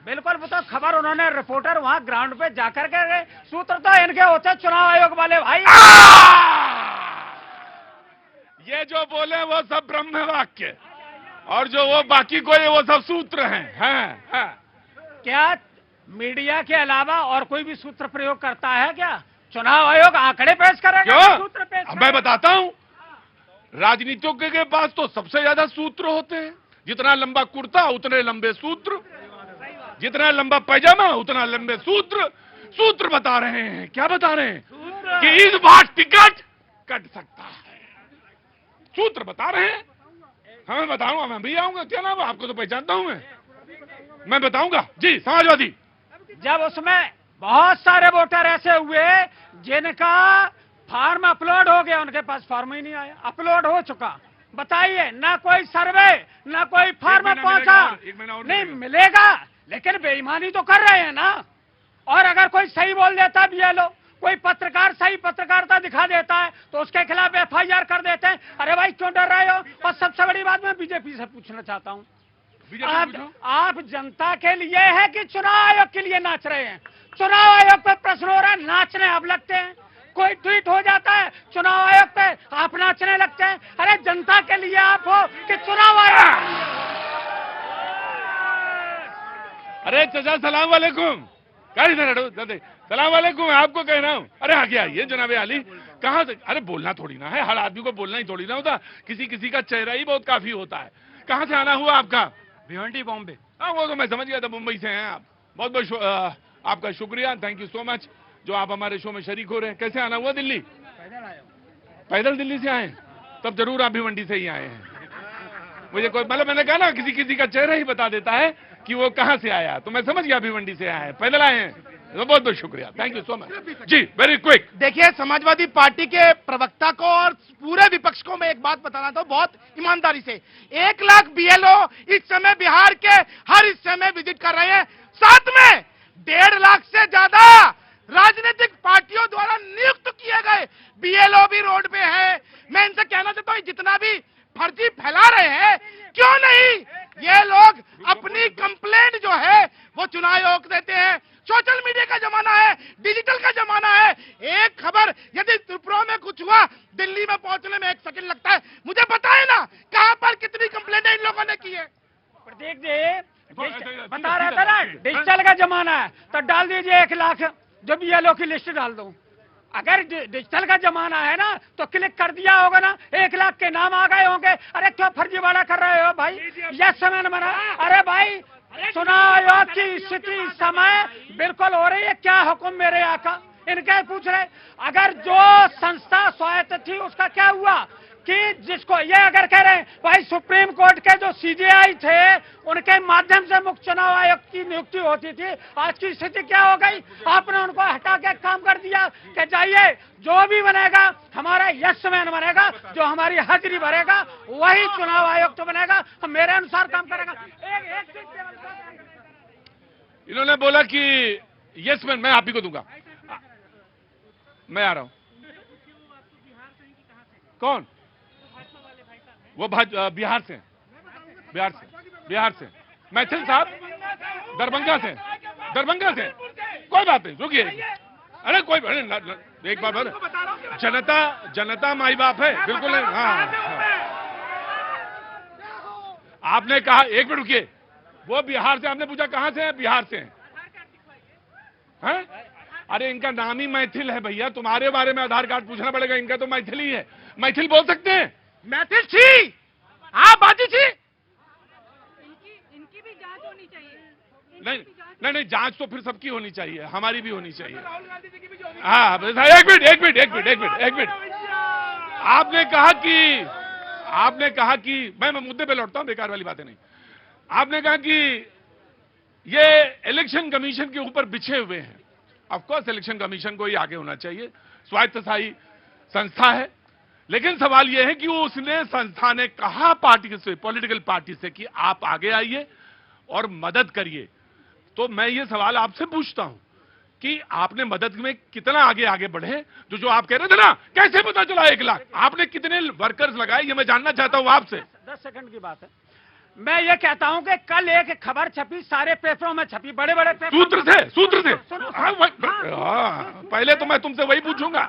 [SPEAKER 10] बिल्कुल। वो तो खबर उन्होंने रिपोर्टर वहां ग्राउंड पे जाकर के गए, सूत्र तो इनके होते हैं चुनाव आयोग वाले भाई।
[SPEAKER 2] ये जो बोले वो सब ब्रह्म वाक्य, और जो वो बाकी कोई वो सब सूत्र हैं।
[SPEAKER 10] क्या मीडिया के अलावा और कोई भी सूत्र प्रयोग करता है क्या? चुनाव आयोग आंकड़े पेश करेगा, सूत्र पेश
[SPEAKER 2] अब मैं बताता हूं, राजनीतिज्ञों के पास तो सबसे ज्यादा सूत्र होते हैं। जितना लंबा कुर्ता उतने लंबे सूत्र, जितना लंबा पैजामा उतना लंबे सूत्र। सूत्र बता रहे हैं, क्या बता रहे हैं? कि इस बार टिकट कट सकता है। सूत्र बता रहे हैं। हाँ मैं बताऊंगा, मैं भी आऊंगा, क्या नाम है आपको? तो पहचानता हूं मैं बताऊंगा जी। समाजवादी
[SPEAKER 10] जब उसमें बहुत सारे वोटर ऐसे हुए जिनका फॉर्म अपलोड हो गया, उनके पास फॉर्म ही नहीं आया, अपलोड हो चुका। बताइए, ना कोई सर्वे ना कोई फॉर्म पहुंचा, नहीं मिलेगा। लेकिन बेईमानी तो कर रहे हैं ना। और अगर कोई सही बोल देता भी है, लो कोई पत्रकार सही पत्रकारिता दिखा देता है तो उसके खिलाफ FIR कर देते हैं। अरे भाई क्यों डर रहे हो? और सबसे बड़ी बात मैं बीजेपी से पूछना चाहता हूं, आप जनता के लिए है कि चुनाव आयोग के लिए नाच रहे हैं? चुनाव आयोग पे प्रश्न हो रहा है, नाचने आप लगते हैं। कोई ट्वीट हो जाता है चुनाव आयोग पे, आप नाचने लगते हैं। अरे जनता के लिए आप हो कि चुनाव आयोग?
[SPEAKER 2] अरे चाचा सलाम वालेकुम। सलाम वालेकुम, आपको कह रहा हूँ। अरे आगे आइए जनाब आली। कहाँ से? अरे बोलना थोड़ी ना है, हर आदमी को बोलना ही थोड़ी ना होता, किसी किसी का चेहरा ही बहुत काफी होता है। कहाँ से आना हुआ आपका?
[SPEAKER 8] भिवंडी बॉम्बे।
[SPEAKER 2] हाँ वो तो मैं समझ गया था, मुंबई से हैं आप। बहुत बहुत आपका शुक्रिया, थैंक यू सो मच जो आप हमारे शो में शरीक हो रहे हैं। कैसे आना हुआ दिल्ली? पैदल दिल्ली से आए? तब जरूर आप भिवंडी से ही आए हैं। मुझे कोई मतलब, मैंने कहा ना किसी किसी का चेहरा ही बता देता है कि वो कहाँ से आया, तो मैं समझ गया भिवंडी से आया है, पैदल आए हैं। तो बहुत बहुत शुक्रिया, thank you so much ji. Very quick.
[SPEAKER 9] देखिए, समाजवादी पार्टी के प्रवक्ता को और पूरे विपक्ष को मैं एक बात बताना था बहुत ईमानदारी से। 1 लाख BLO इस समय बिहार के हर हिस्से में विजिट कर रहे हैं। साथ में 1.5 लाख से ज्यादा राजनीतिक पार्टियों द्वारा नियुक्त किए गए BLO भी रोड पे है। मैं इनसे कहना चाहता हूं, जितना भी फर्जी फैला रहे हैं, क्यों नहीं ये लोग अपनी कंप्लेंट जो है वो चुनाव आयोग देते हैं। सोशल मीडिया का जमाना है, डिजिटल का जमाना है। एक खबर यदि त्रिपुरा में कुछ हुआ, दिल्ली में पहुंचने में 1 सेकंड लगता है। मुझे बताए ना कहां पर कितनी कंप्लेंट इन लोगों ने की है।
[SPEAKER 10] प्रतीक जी बता रहा था ना, डिजिटल का जमाना है, तो डाल दीजिए 1 लाख, जो BLO की लिस्ट डाल दो। अगर डिजिटल का जमाना है ना, तो क्लिक कर दिया होगा ना, 1 लाख के नाम आ गए होंगे। अरे क्यों फर्जीवाड़ा कर रहे हो भाई? यस समय बना। अरे भाई, चुनाव आयोग की स्थिति समय बिल्कुल हो रही है। क्या हुक्म मेरे आका? इनके पूछ रहे, अगर जो संस्था स्वायत्त थी उसका क्या हुआ? कि जिसको ये अगर कह रहे हैं भाई सुप्रीम कोर्ट के जो CJI थे उनके माध्यम से मुख्य चुनाव आयोग की नियुक्ति होती थी, आज की स्थिति क्या हो गई? आपने उनको हटा के काम कर दिया कि जाइए जो भी बनेगा हमारा यस मैन बनेगा, जो हमारी हाजिरी भरेगा वही चुनाव आयोग तो बनेगा, हम मेरे अनुसार काम करेगा।
[SPEAKER 2] इन्होंने बोला कि यस मैन मैं आप ही को दूंगा। मैं आ रहा हूं। कौन? वो बिहार से मैथिल साहब, दरभंगा से। कोई बात नहीं, रुकिए। अरे कोई एक बार जनता माई बाप है, बिल्कुल नहीं। हाँ। आपने कहा, एक मिनट रुकिए, वो बिहार से, आपने पूछा कहां से है? बिहार से हैं? अरे इनका नाम ही मैथिल है भैया, तुम्हारे बारे में आधार कार्ड पूछना पड़ेगा, इनका तो मैथिल ही है। मैथिल बोल सकते हैं?
[SPEAKER 9] मैथिल छी, हाँ बाजी छी।
[SPEAKER 7] इनकी भी जांच होनी चाहिए।
[SPEAKER 2] नहीं, जांच तो फिर सबकी होनी चाहिए, हमारी भी होनी चाहिए। हाँ एक मिनट। आपने कहा कि मैं मुद्दे पे लौटता हूं, बेकार वाली बातें नहीं। आपने कहा कि ये इलेक्शन कमीशन के ऊपर बिछे हुए हैं। ऑफ कोर्स इलेक्शन कमीशन को ही आगे होना चाहिए, स्वायत्तशाही संस्था है। लेकिन सवाल यह है कि उसने संस्था ने कहा पार्टी से, पॉलिटिकल पार्टी से कि आप आगे आइए और मदद करिए। तो मैं ये सवाल आपसे पूछता हूं कि आपने मदद में कितना आगे बढ़े? जो आप कह रहे थे ना, कैसे पता चला 1 लाख? आपने कितने वर्कर्स लगाए, ये मैं जानना चाहता हूं आपसे।
[SPEAKER 10] 10 सेकंड की बात है। मैं ये कहता हूं कि कल एक खबर छपी, सारे पेपरों में छपी, बड़े बड़े
[SPEAKER 2] सूत्र से। पहले तो मैं तुमसे वही पूछूंगा,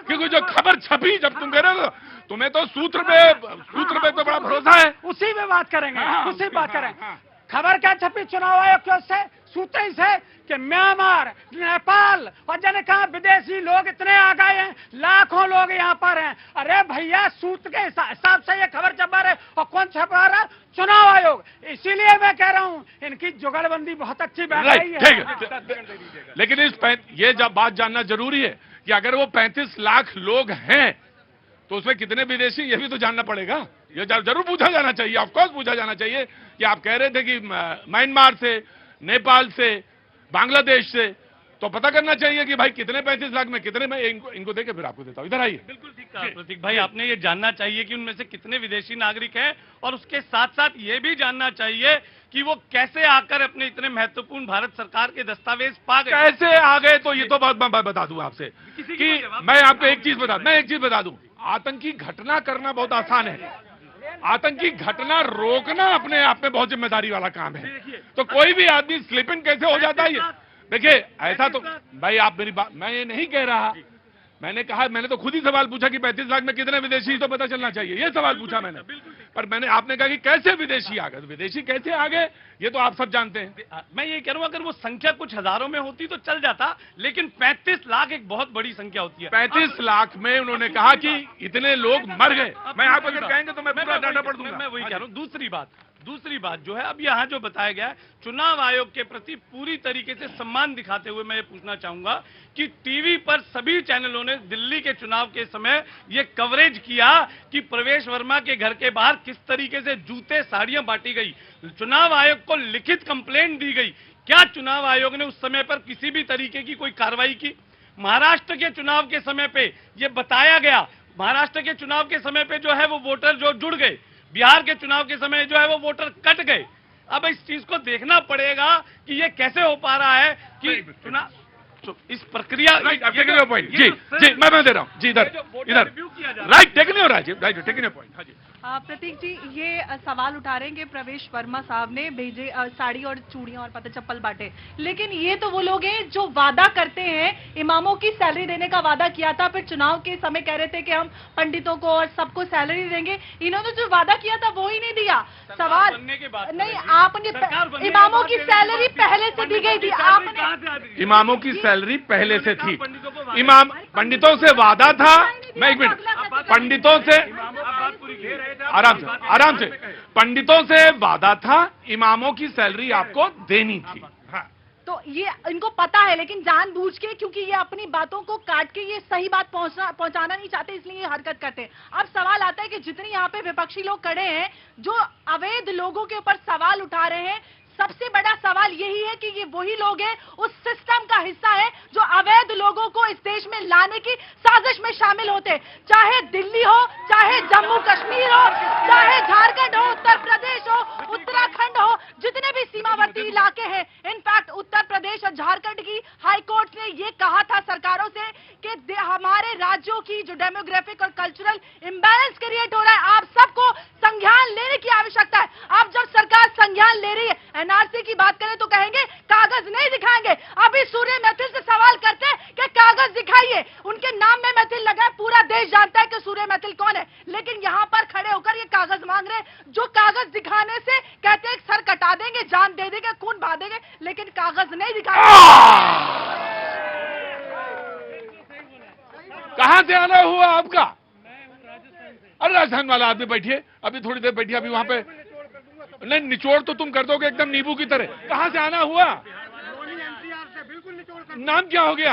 [SPEAKER 2] क्योंकि जो खबर छपी, जब तुम कह रहे हो, तुम्हें तो सूत्र पे तो बड़ा भरोसा है।
[SPEAKER 10] उसी में बात करेंगे, उसी बात करें। खबर क्या छपी चुनाव आयोग के उससे सूत्र से कि म्यांमार, नेपाल और जाने कहा विदेशी लोग इतने आ गए हैं, लाखों लोग यहाँ पर हैं। अरे भैया, सूत्र के हिसाब से ये खबर छपा रहे और कौन छपा रहा? चुनाव आयोग। इसीलिए मैं कह रहा हूँ इनकी जुगलबंदी बहुत अच्छी बैठ रही है।
[SPEAKER 2] ठीक है, लेकिन ये जब बात जानना जरूरी है कि अगर वो 35 लाख लोग हैं तो उसमें कितने विदेशी, ये भी तो जानना पड़ेगा। ये जरूर पूछा जाना चाहिए, ऑफकोर्स पूछा जाना चाहिए कि आप कह रहे थे कि म्यांमार से, नेपाल से, बांग्लादेश से, तो पता करना चाहिए कि भाई कितने 35 लाख में कितने में। इनको देके फिर आपको देता हूं, इधर आइए।
[SPEAKER 8] बिल्कुल ठीक कहा प्रतीक भाई, आपने ये जानना चाहिए कि उनमें से कितने विदेशी नागरिक हैं और उसके साथ साथ ये भी जानना चाहिए कि वो कैसे आकर अपने इतने महत्वपूर्ण भारत सरकार के दस्तावेज पा गए।
[SPEAKER 2] कैसे आ गए, तो ये तो मैं बता दूं आपसे कि मैं आपको एक चीज बता दूं, आतंकी घटना करना बहुत आसान है, आतंकी घटना रोकना अपने आप में बहुत जिम्मेदारी वाला काम है। तो कोई भी आदमी स्लिपिंग कैसे हो जाता है, देखिए ऐसा तो भाई आप मेरी बात, मैं ये नहीं कह रहा, मैंने कहा, मैंने तो खुद ही सवाल पूछा कि 35 लाख में कितने विदेशी, तो पता चलना चाहिए, ये सवाल पूछा मैंने। पर आपने कहा कि कैसे विदेशी आ गए, तो विदेशी कैसे आ गए ये तो आप सब जानते हैं।
[SPEAKER 8] मैं ये कह रहा हूं अगर वो संख्या कुछ हजारों में होती तो चल जाता, लेकिन 35 लाख एक बहुत बड़ी संख्या होती है।
[SPEAKER 2] 35 लाख में उन्होंने कहा कि इतने लोग मर गए। मैं आप अगर कहेंगे तो मैं पूरा डाटा पढ़ दूंगा।
[SPEAKER 8] मैं वही कह रहा हूं। दूसरी बात जो है, अब यहाँ जो बताया गया है, चुनाव आयोग के प्रति पूरी तरीके से सम्मान दिखाते हुए मैं ये पूछना चाहूंगा कि टीवी पर सभी चैनलों ने दिल्ली के चुनाव के समय ये कवरेज किया कि प्रवेश वर्मा के घर के बाहर किस तरीके से जूते, साड़ियां बांटी गई, चुनाव आयोग को लिखित कंप्लेंट दी गई। क्या चुनाव आयोग ने उस समय पर किसी भी तरीके की कोई कार्रवाई की? महाराष्ट्र के चुनाव के समय पे ये बताया गया, महाराष्ट्र के चुनाव के समय पे जो है वो वोटर जो जुड़ गए, बिहार के चुनाव के समय जो है वो वोटर कट गए। अब इस चीज को देखना पड़ेगा कि ये कैसे हो पा रहा है कि चुनाव इस प्रक्रिया।
[SPEAKER 2] पॉइंट जी जी मैं दे रहा हूँ जी, इधर right taken your right taken your point. हाँ जी
[SPEAKER 3] प्रतीक जी, ये सवाल उठा रहे हैं कि प्रवेश वर्मा साहब ने भेजे साड़ी और चूड़ियां और पता चप्पल बांटे, लेकिन ये तो वो लोग हैं जो वादा करते हैं, इमामों की सैलरी देने का वादा किया था, फिर चुनाव के समय कह रहे थे कि हम पंडितों को और सबको सैलरी देंगे। इन्होंने जो वादा किया था वो ही नहीं दिया। सवाल नहीं, आपने इमामों की सैलरी पहले से दी गई थी, आपने
[SPEAKER 2] इमामों की सैलरी पहले से थी, इमाम पंडितों से वादा था। मैं एक मिनट, पंडितों से आराम से पंडितों से वादा था, इमामों की सैलरी आपको देनी थी।
[SPEAKER 3] तो ये इनको पता है, लेकिन जानबूझ के, क्योंकि ये अपनी बातों को काट के ये सही बात पहुंचाना नहीं चाहते, इसलिए ये हरकत करते हैं। अब सवाल आता है कि जितने यहाँ पे विपक्षी लोग खड़े हैं जो अवैध लोगों के ऊपर सवाल उठा रहे हैं, सबसे बड़ा सवाल यही है कि ये वही लोग हैं, उस सिस्टम का हिस्सा है जो अवैध लोगों को इस देश में लाने की साजिश में शामिल होते, चाहे दिल्ली हो, चाहे जम्मू कश्मीर हो, चाहे झारखंड हो, उत्तर प्रदेश हो, उत्तराखंड हो, जितने भी सीमावर्ती इलाके हैं। इनफैक्ट उत्तर प्रदेश और झारखंड की हाई कोर्ट ने ये कहा था सरकारों से कि हमारे राज्यों की जो डेमोग्राफिक और कल्चरल इम्बैलेंस क्रिएट हो रहा है, आप सबको संज्ञान लेने की आवश्यकता है। अब जब सरकार संज्ञान ले रही है, एनआरसी की बात करें तो कहेंगे कागज नहीं दिखाएंगे। अभी सूर्य मैथिल से सवाल करते हैं कि कागज दिखाइए, उनके नाम में मैथिल लगा है, पूरा देश जानता है कि सूर्य मैथिल कौन है, लेकिन यहां पर खड़े होकर ये कागज मांग रहे हैं, जो कागज दिखाने से कहते हैं सर कटा देंगे, जान दे देंगे, खून बहा देंगे, लेकिन कागज नहीं दिखाएंगे।
[SPEAKER 2] कहां से आना हुआ आपका? अरे राजस्थान वाला आदमी बैठिए, अभी थोड़ी देर बैठिए, अभी वहां पे नहीं, निचोड़ तो तुम कर दोगे एकदम नींबू की तरह। कहां से आना हुआ? नाम क्या हो गया?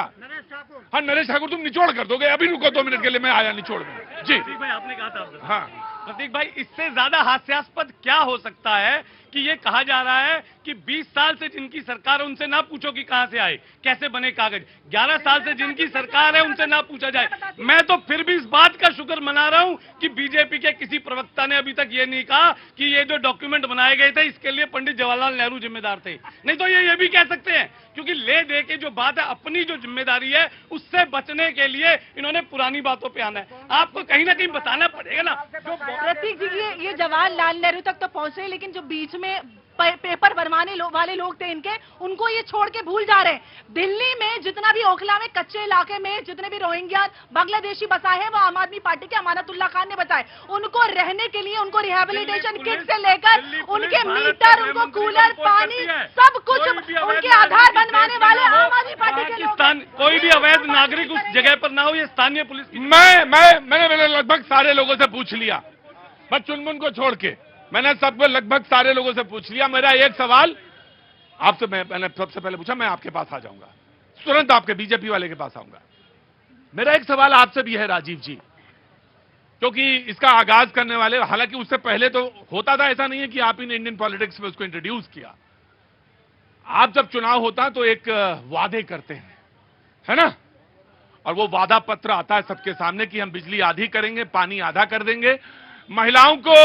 [SPEAKER 2] हाँ नरेश ठाकुर, तुम निचोड़ कर दोगे। अभी रुको 2 मिनट के लिए, मैं आया निचोड़ में जी।
[SPEAKER 8] भाई आपने कहा था
[SPEAKER 2] हाँ
[SPEAKER 8] प्रतीक भाई, इससे ज्यादा हास्यास्पद क्या हो सकता है कि ये कहा जा रहा है कि 20 साल से जिनकी सरकार है उनसे ना पूछो कि कहां से आए, कैसे बने कागज। 11 साल से जिनकी सरकार है उनसे ना पूछा जाए। मैं तो फिर भी इस बात का शुक्र मना रहा हूं कि बीजेपी के किसी प्रवक्ता ने अभी तक ये नहीं कहा कि ये जो डॉक्यूमेंट बनाए गए थे इसके लिए पंडित जवाहरलाल नेहरू जिम्मेदार थे। नहीं तो ये भी कह सकते हैं, क्योंकि ले दे के जो बात है, अपनी जो जिम्मेदारी है उससे बचने के लिए इन्होंने पुरानी बातों पे आना है। आपको कहीं ना कहीं बताना पड़ेगा ना।
[SPEAKER 3] प्रतीक जी, ये जवाहरलाल नेहरू तक तो पहुंचे, लेकिन जो बीच में पेपर बनवाने वाले लोग थे इनके, उनको ये छोड़ के भूल जा रहे हैं। दिल्ली में जितना भी ओखला में कच्चे इलाके में जितने भी रोहिंग्या बांग्लादेशी बसाए हैं वो आम आदमी पार्टी के अमानतुल्लाह खान ने बताए। उनको रहने के लिए उनको रिहेबिलिटेशन किट से लेकर उनके मीटर, उनको कूलर, पानी, सब कुछ उनके आधार बनवाने वाले आम आदमी पार्टी के लोग।
[SPEAKER 8] कोई भी अवैध नागरिक उस जगह पर ना हो, ये स्थानीय पुलिस की।
[SPEAKER 2] मैंने लगभग सारे लोगों से पूछ लिया, बस चुनमुन को छोड़ के मैंने सबको लगभग सारे लोगों से पूछ लिया। मेरा एक सवाल आपसे, मैंने सबसे पहले पूछा, मैं आपके पास आ जाऊंगा, तुरंत आपके बीजेपी वाले के पास आऊंगा। मेरा एक सवाल आपसे भी है राजीव जी, क्योंकि इसका आगाज करने वाले, हालांकि उससे पहले तो होता था, ऐसा नहीं है कि आप इन इंडियन पॉलिटिक्स में उसको इंट्रोड्यूस किया। आप जब चुनाव होता तो एक वादे करते हैं, है ना, और वो वादा पत्र आता है सबके सामने कि हम बिजली आधी करेंगे, पानी आधा कर देंगे, महिलाओं को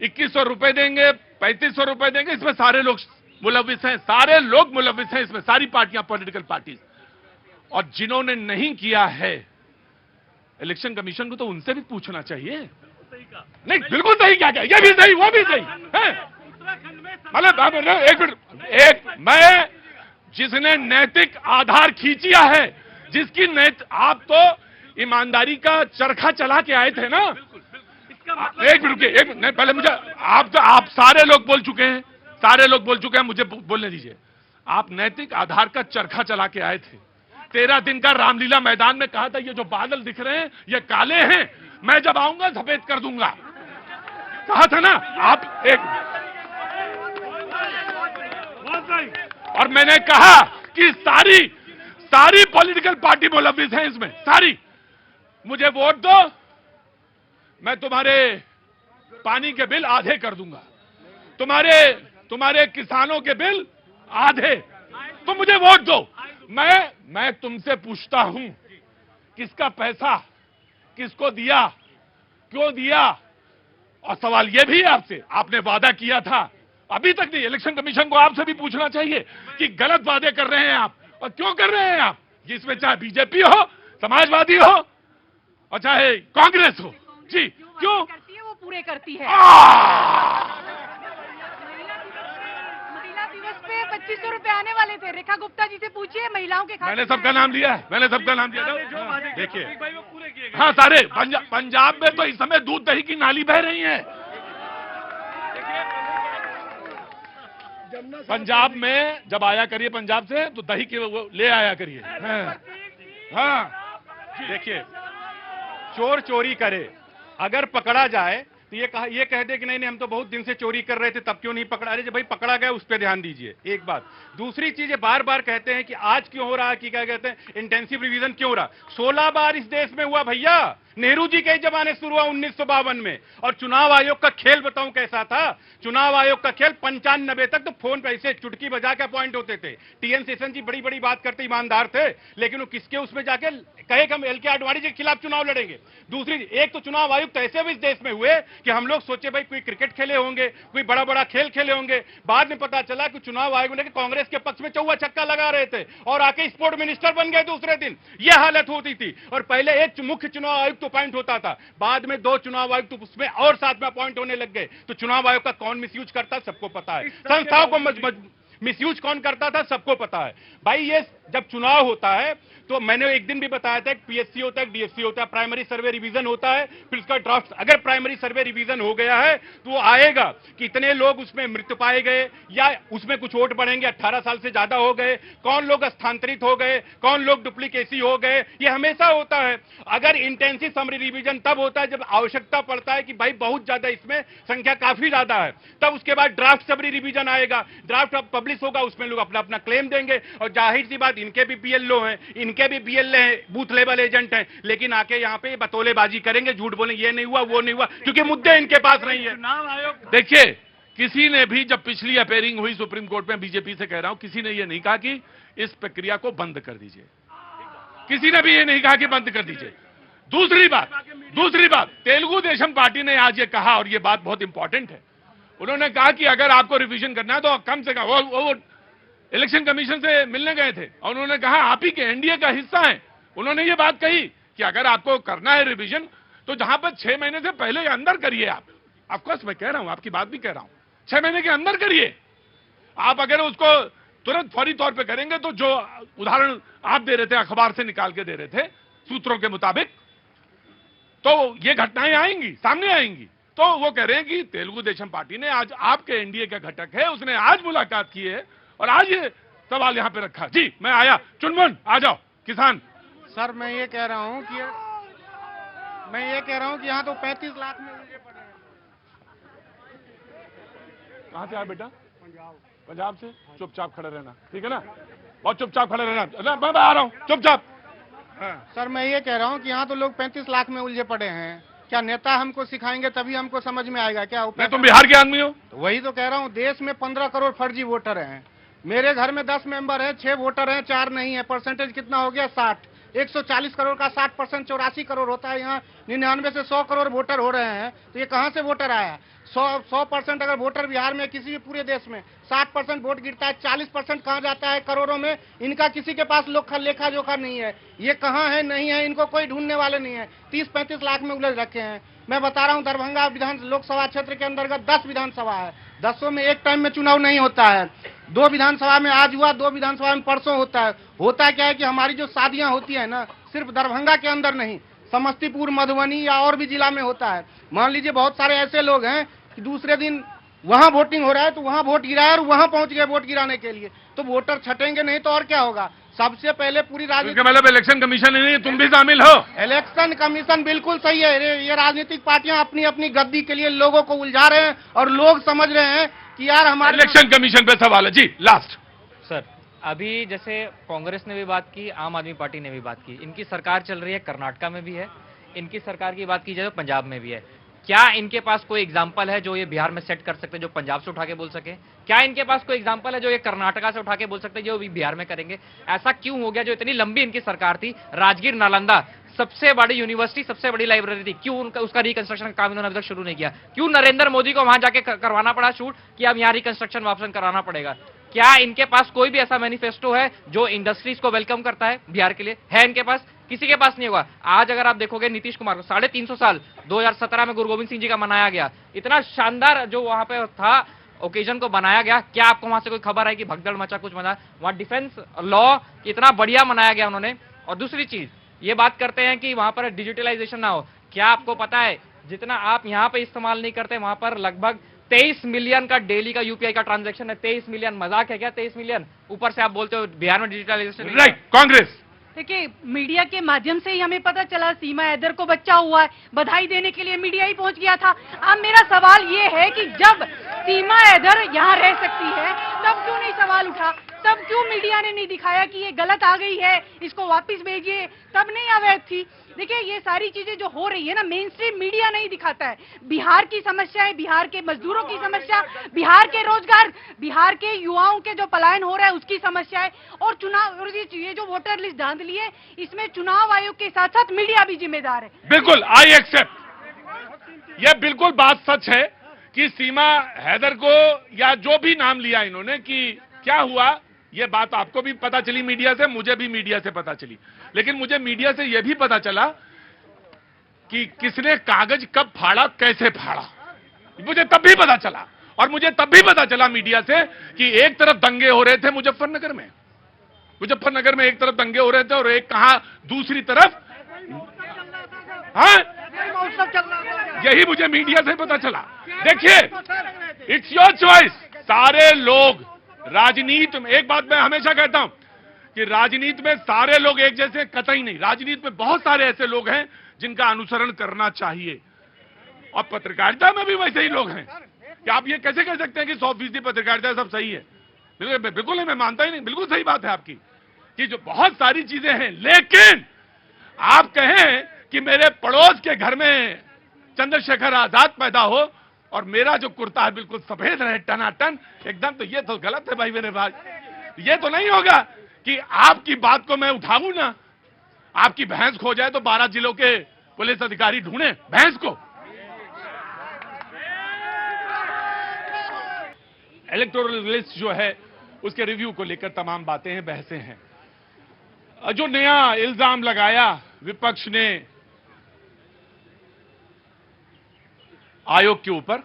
[SPEAKER 2] 2100 रुपए देंगे, 3500 रुपए देंगे। इसमें सारे लोग मुलविस हैं, सारे लोग मुलविस हैं इसमें, सारी पार्टियां, पॉलिटिकल पार्टीज। और जिन्होंने नहीं किया है, इलेक्शन कमीशन को तो उनसे भी पूछना चाहिए। नहीं, बिल्कुल सही क्या क्या, ये भी सही, वो भी सही है। मतलब एक मैं, जिसने नैतिक आधार खींचिया है, जिसकी आप तो ईमानदारी का चरखा चला के आए थे ना। एक मिनट, एक नहीं, पहले मुझे आप सारे लोग बोल चुके हैं, सारे लोग बोल चुके हैं, मुझे बोलने दीजिए। आप नैतिक आधार का चरखा चला के आए थे। 13 दिन का रामलीला मैदान में कहा था ये जो बादल दिख रहे हैं ये काले हैं, मैं जब आऊंगा सफेद कर दूंगा, कहा था ना आप। एक और मैंने कहा कि सारी पॉलिटिकल पार्टी मुलविस हैं इसमें, सारी। मुझे वोट दो, मैं तुम्हारे पानी के बिल आधे कर दूंगा, तुम्हारे किसानों के बिल आधे, तो मुझे वोट दो। मैं तुमसे पूछता हूं, किसका पैसा किसको दिया, क्यों दिया? और सवाल यह भी है आपसे, आपने वादा किया था, अभी तक नहीं। इलेक्शन कमीशन को आपसे भी पूछना चाहिए कि गलत वादे कर रहे हैं आप, और क्यों कर रहे हैं आप, जिसमें चाहे बीजेपी हो, समाजवादी हो, और चाहे कांग्रेस हो। जी, क्यों
[SPEAKER 7] करती है वो पूरे करती है। महिला दिवस पे 2500 रुपए आने वाले थे, रेखा गुप्ता जी से पूछिए, महिलाओं के खाते।
[SPEAKER 2] मैंने सबका नाम लिया है, मैंने सबका नाम लिया।
[SPEAKER 4] देखिए,
[SPEAKER 2] हाँ, सारे पंजाब में तो इस समय दूध दही की नाली बह रही है। पंजाब में जब आया करिए पंजाब से, तो दही के वो ले आया करिए। हाँ,
[SPEAKER 4] देखिए, चोर चोरी करे, अगर पकड़ा जाए तो ये कह दे कि नहीं हम तो बहुत दिन से चोरी कर रहे थे, तब क्यों नहीं पकड़ा? अरे जब भाई पकड़ा गया उस पर ध्यान दीजिए, एक बात। दूसरी चीज, बार बार कहते हैं कि आज क्यों हो रहा है, कि क्या कहते हैं इंटेंसिव रिवीजन क्यों हो रहा? 16 बार इस देश में हुआ भैया, नेहरू जी के जमाने शुरू हुआ 1952 में। और चुनाव आयोग का खेल बताऊं कैसा था? चुनाव आयोग का खेल 95 तक तो फोन पे ऐसे चुटकी बजा के अपॉइंट होते थे। टीएन शेषन जी बड़ी बड़ी बात करते, ईमानदार थे, लेकिन वो किसके उसमें जाके कहे कि हम एलके आडवाणी जी के खिलाफ चुनाव लड़ेंगे। दूसरी, एक तो चुनाव आयुक्त ऐसे भी इस देश में हुए कि हम लोग सोचे भाई कोई क्रिकेट खेले होंगे, कोई बड़ा बड़ा खेल खेले होंगे। बाद में पता चला कि चुनाव आयोग ने कांग्रेस के पक्ष में चौवा छक्का लगा रहे थे और आके स्पोर्ट मिनिस्टर बन गए दूसरे दिन। यह हालत होती थी। और पहले एक मुख्य चुनाव आयुक्त अपॉइंट होता था, बाद में 2 चुनाव आयुक्त उसमें और साथ में अपॉइंट होने लग गए। तो चुनाव आयोग का कौन मिसयूज करता सबको पता है, संस्थाओं को मिसयूज कौन करता था सबको पता है। भाई ये जब चुनाव होता है तो मैंने एक दिन भी बताया था, पीएससी होता है, डीएससी होता है, प्राइमरी सर्वे रिवीजन होता है, फिर उसका ड्राफ्ट। अगर प्राइमरी सर्वे रिवीजन हो गया है तो वो आएगा कितने लोग उसमें मृत्यु पाए गए, या उसमें कुछ वोट बढ़ेंगे, 18 साल से ज्यादा हो गए, कौन लोग स्थानांतरित हो गए, कौन लोग डुप्लीकेसी हो गए, ये हमेशा होता है। अगर इंटेंसिव समरी रिवीजन तब होता है जब आवश्यकता पड़ता है कि भाई बहुत ज्यादा इसमें संख्या काफी ज्यादा है, तब उसके बाद ड्राफ्ट समरी रिवीजन आएगा, ड्राफ्ट अब पब्लिश होगा, उसमें लोग अपना अपना क्लेम देंगे। और जाहिर सी बात, इनके भी बीएलओ हैं, इनके भी बीएलए हैं, बूथ लेवल एजेंट हैं, लेकिन आके यहाँ पे बतौलेबाजी करेंगे, झूठ बोलेंगे, ये नहीं हुआ वो नहीं हुआ, क्योंकि मुद्दे इनके पास नहीं है।
[SPEAKER 8] चुनाव आयोग,
[SPEAKER 2] देखिए, किसी ने भी, जब पिछली अपेयरिंग हुई सुप्रीम कोर्ट में, बीजेपी से कह रहा हूं, किसी ने ये नहीं कहा कि इस प्रक्रिया को बंद कर दीजिए, किसी ने भी ये नहीं कहा कि बंद कर दीजिए। दूसरी बात, तेलुगु देशम पार्टी ने आज ये कहा, और ये बात बहुत इंपॉर्टेंट है, उन्होंने कहा कि अगर आपको रिवीजन करना है तो कम से कम, वो इलेक्शन कमीशन से मिलने गए थे और उन्होंने कहा आप ही के एनडीए का हिस्सा हैं, उन्होंने ये बात कही कि अगर आपको करना है रिवीजन तो जहां पर 6 महीने से पहले अंदर करिए आप। ऑफकोर्स मैं कह रहा हूं, आपकी बात भी कह रहा हूं, 6 महीने के अंदर करिए। आप अगर उसको तुरंत फौरी तौर पे करेंगे तो जो उदाहरण आप दे रहे थे, अखबार से निकाल के दे रहे थे सूत्रों के मुताबिक, तो ये घटनाएं आएंगी, सामने आएंगी। तो वो कह रहे हैं कि तेलुगु देशम पार्टी ने आज आपके एनडीए का घटक है, उसने आज मुलाकात की है और आज ये सवाल यहां पे रखा। जी मैं आया, चुनमुन आ जाओ किसान।
[SPEAKER 9] सर मैं ये कह रहा हूँ कि यहाँ तो 35 लाख में उलझे पड़े हैं।
[SPEAKER 2] कहां से आया बेटा? पंजाब से। चुपचाप खड़े रहना, ठीक है ना, बहुत चुपचाप खड़े रहना। मैं आ रहा हूं, चुपचाप।
[SPEAKER 9] सर मैं ये कह रहा हूँ कि यहाँ तो लोग 35 लाख में उलझे पड़े हैं। क्या नेता हमको सिखाएंगे तभी हमको समझ में आएगा क्या?
[SPEAKER 2] मैं तुम बिहार के आदमी हो?
[SPEAKER 9] तो वही तो कह रहा हूँ, देश में 15 करोड़ फर्जी वोटर हैं। मेरे घर में 10 मेंबर हैं, 6 वोटर हैं, 4 नहीं है। परसेंटेज कितना हो गया? 60। 140 करोड़ का 60% 84 करोड़ होता है। यहाँ 99 से 100 करोड़ वोटर हो रहे हैं, तो ये कहाँ से वोटर आया? 100% अगर वोटर बिहार में किसी भी पूरे देश में 60% वोट गिरता है, 40% कहाँ जाता है? करोड़ों में। इनका किसी के पास लेखा जोखा नहीं है। ये कहाँ है, नहीं है, इनको कोई ढूंढने वाले नहीं है। 30-35 लाख में उलझ रखे हैं। मैं बता रहा हूँ, दरभंगा विधान लोकसभा क्षेत्र के अंतर्गत 10 विधानसभा है। 10 में एक टाइम में चुनाव नहीं होता है। 2 विधानसभा में आज हुआ, 2 विधानसभा में परसों होता है। होता क्या है कि हमारी जो शादियां होती है ना, सिर्फ दरभंगा के अंदर नहीं, समस्तीपुर, मधुबनी या और भी जिला में होता है। मान लीजिए बहुत सारे ऐसे लोग हैं कि दूसरे दिन वहां वोटिंग हो रहा है तो वहां वोट गिराया और वहां पहुंच गए वोट गिराने के लिए। तो वोटर छटेंगे नहीं तो और क्या होगा? सबसे पहले पूरी राजनीति,
[SPEAKER 2] मतलब इलेक्शन कमीशन नहीं, तुम भी शामिल हो?
[SPEAKER 9] इलेक्शन कमीशन बिल्कुल सही है। ये राजनीतिक पार्टियां अपनी अपनी गद्दी के लिए लोगों को उलझा रहे हैं और लोग समझ रहे हैं कि यार हमारे
[SPEAKER 2] इलेक्शन कमीशन पे सवाल है। जी लास्ट।
[SPEAKER 11] सर अभी जैसे कांग्रेस ने भी बात की, आम आदमी पार्टी ने भी बात की, इनकी सरकार चल रही है, कर्नाटका में भी है, इनकी सरकार की बात की जाए तो पंजाब में भी है। क्या इनके पास कोई एग्जाम्पल है जो ये बिहार में सेट कर सकते हैं, जो पंजाब से उठा के बोल सके? क्या इनके पास कोई एग्जाम्पल है जो ये कर्नाटका से उठा के बोल सकते हैं, जो भी बिहार में करेंगे? ऐसा क्यों हो गया? जो इतनी लंबी इनकी सरकार थी, राजगीर नालंदा सबसे बड़ी यूनिवर्सिटी, सबसे बड़ी लाइब्रेरी थी, क्यों उनका उसका रिकंस्ट्रक्शन का काम इन्होंने अभी तक शुरू नहीं किया? क्यों नरेंद्र मोदी को वहां जाके करवाना पड़ा शूट कि अब यहाँ रिकंस्ट्रक्शन वापस कराना पड़ेगा? क्या इनके पास कोई भी ऐसा मैनिफेस्टो है जो इंडस्ट्रीज को वेलकम करता है बिहार के लिए? है इनके पास? किसी के पास नहीं होगा। आज अगर आप देखोगे नीतीश कुमार को 350 साल 2017 में गुरु गोविंद सिंह जी का मनाया गया, इतना शानदार जो वहां पे था ओकेजन को बनाया गया, क्या आपको वहां से कोई खबर है कि भगदड़ मचा, कुछ मचा? वहां डिफेंस लॉ इतना बढ़िया मनाया गया उन्होंने। और दूसरी चीज ये बात करते हैं कि वहां पर डिजिटलाइजेशन ना हो। क्या आपको पता है जितना आप यहाँ पे इस्तेमाल नहीं करते, वहां पर लगभग 23 मिलियन का डेली का यूपीआई का ट्रांजैक्शन है। 23 मिलियन मजाक है क्या? 23 मिलियन ऊपर से आप बोलते हो बिहार में डिजिटलाइजेशन।
[SPEAKER 2] राइट, कांग्रेस।
[SPEAKER 7] देखिए मीडिया के माध्यम से ही हमें पता चला सीमा हैदर को बच्चा हुआ है, बधाई देने के लिए मीडिया ही पहुंच गया था। अब मेरा सवाल ये है कि जब सीमा हैदर यहाँ रह सकती है तब क्यों नहीं सवाल उठा? तब क्यों मीडिया ने नहीं दिखाया कि ये गलत आ गई है, इसको वापस भेजिए? तब नहीं अवैध थी। देखिए ये सारी चीजें जो हो रही है ना, मेन स्ट्रीम मीडिया नहीं दिखाता है। बिहार की समस्याएं, बिहार के मजदूरों की समस्या, बिहार के रोजगार, बिहार के युवाओं के जो पलायन हो रहा है उसकी समस्याएं, और चुनाव, और ये जो वोटर लिस्ट धांधली है, इसमें चुनाव आयोग के साथ साथ मीडिया भी जिम्मेदार है।
[SPEAKER 2] बिल्कुल, आई एक्सेप्ट। यह बिल्कुल बात सच है कि सीमा हैदर को, या जो भी नाम लिया इन्होंने, कि क्या हुआ, यह बात आपको भी पता चली मीडिया से, मुझे भी मीडिया से पता चली। लेकिन मुझे मीडिया से यह भी पता चला कि किसने कागज कब फाड़ा, कैसे फाड़ा, मुझे तब भी पता चला। और मुझे तब भी पता चला मीडिया से कि एक तरफ दंगे हो रहे थे मुजफ्फरनगर में एक तरफ दंगे हो रहे थे, और एक कहां दूसरी तरफ, हाँ, यही मुझे मीडिया से पता चला। देखिए, इट्स योर चॉइस। सारे लोग राजनीति में, एक बात मैं हमेशा कहता हूं कि राजनीति में सारे लोग एक जैसे कतई नहीं। राजनीति में बहुत सारे ऐसे लोग हैं जिनका अनुसरण करना चाहिए, और पत्रकारिता में भी वैसे ही लोग हैं। कि आप ये कैसे कह सकते हैं कि 100% पत्रकारिता सब सही है? बिल्कुल नहीं, मैं मानता ही नहीं। बिल्कुल सही बात है आपकी कि जो बहुत सारी चीजें हैं, लेकिन आप कहें कि मेरे पड़ोस के घर में चंद्रशेखर आजाद पैदा हो और मेरा जो कुर्ता है बिल्कुल सफेद रहे टनाटन एकदम, तो ये तो गलत है भाई मेरे भाई। ये तो नहीं होगा कि आपकी बात को मैं उठाऊं ना, आपकी भैंस खो जाए तो 12 जिलों के पुलिस अधिकारी ढूंढे भैंस को। इलेक्टोरल लिस्ट जो है उसके रिव्यू को लेकर तमाम बातें हैं, बहसें हैं। जो नया इल्जाम लगाया विपक्ष ने आयोग के ऊपर,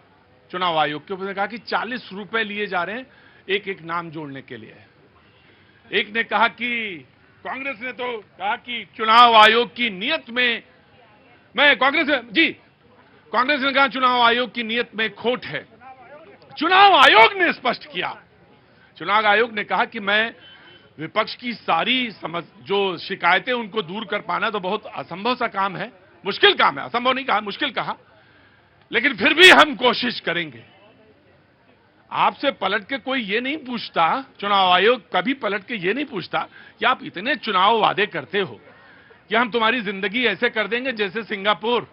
[SPEAKER 2] चुनाव आयोग के ऊपर कहा कि 40 रुपए लिए जा रहे हैं एक एक नाम जोड़ने के लिए। एक ने कहा कि कांग्रेस ने तो कहा कि चुनाव आयोग की नीयत में कांग्रेस ने कहा चुनाव आयोग की नीयत में खोट है। चुनाव आयोग ने स्पष्ट किया, चुनाव आयोग ने कहा कि मैं विपक्ष की सारी जो शिकायतें उनको दूर कर पाना तो बहुत असंभव सा काम है, मुश्किल काम है, असंभव नहीं कहा, मुश्किल कहा, लेकिन फिर भी हम कोशिश करेंगे। आपसे पलट के कोई ये नहीं पूछता, चुनाव आयोग कभी पलट के ये नहीं पूछता कि आप इतने चुनाव वादे करते हो कि हम तुम्हारी जिंदगी ऐसे कर देंगे जैसे सिंगापुर,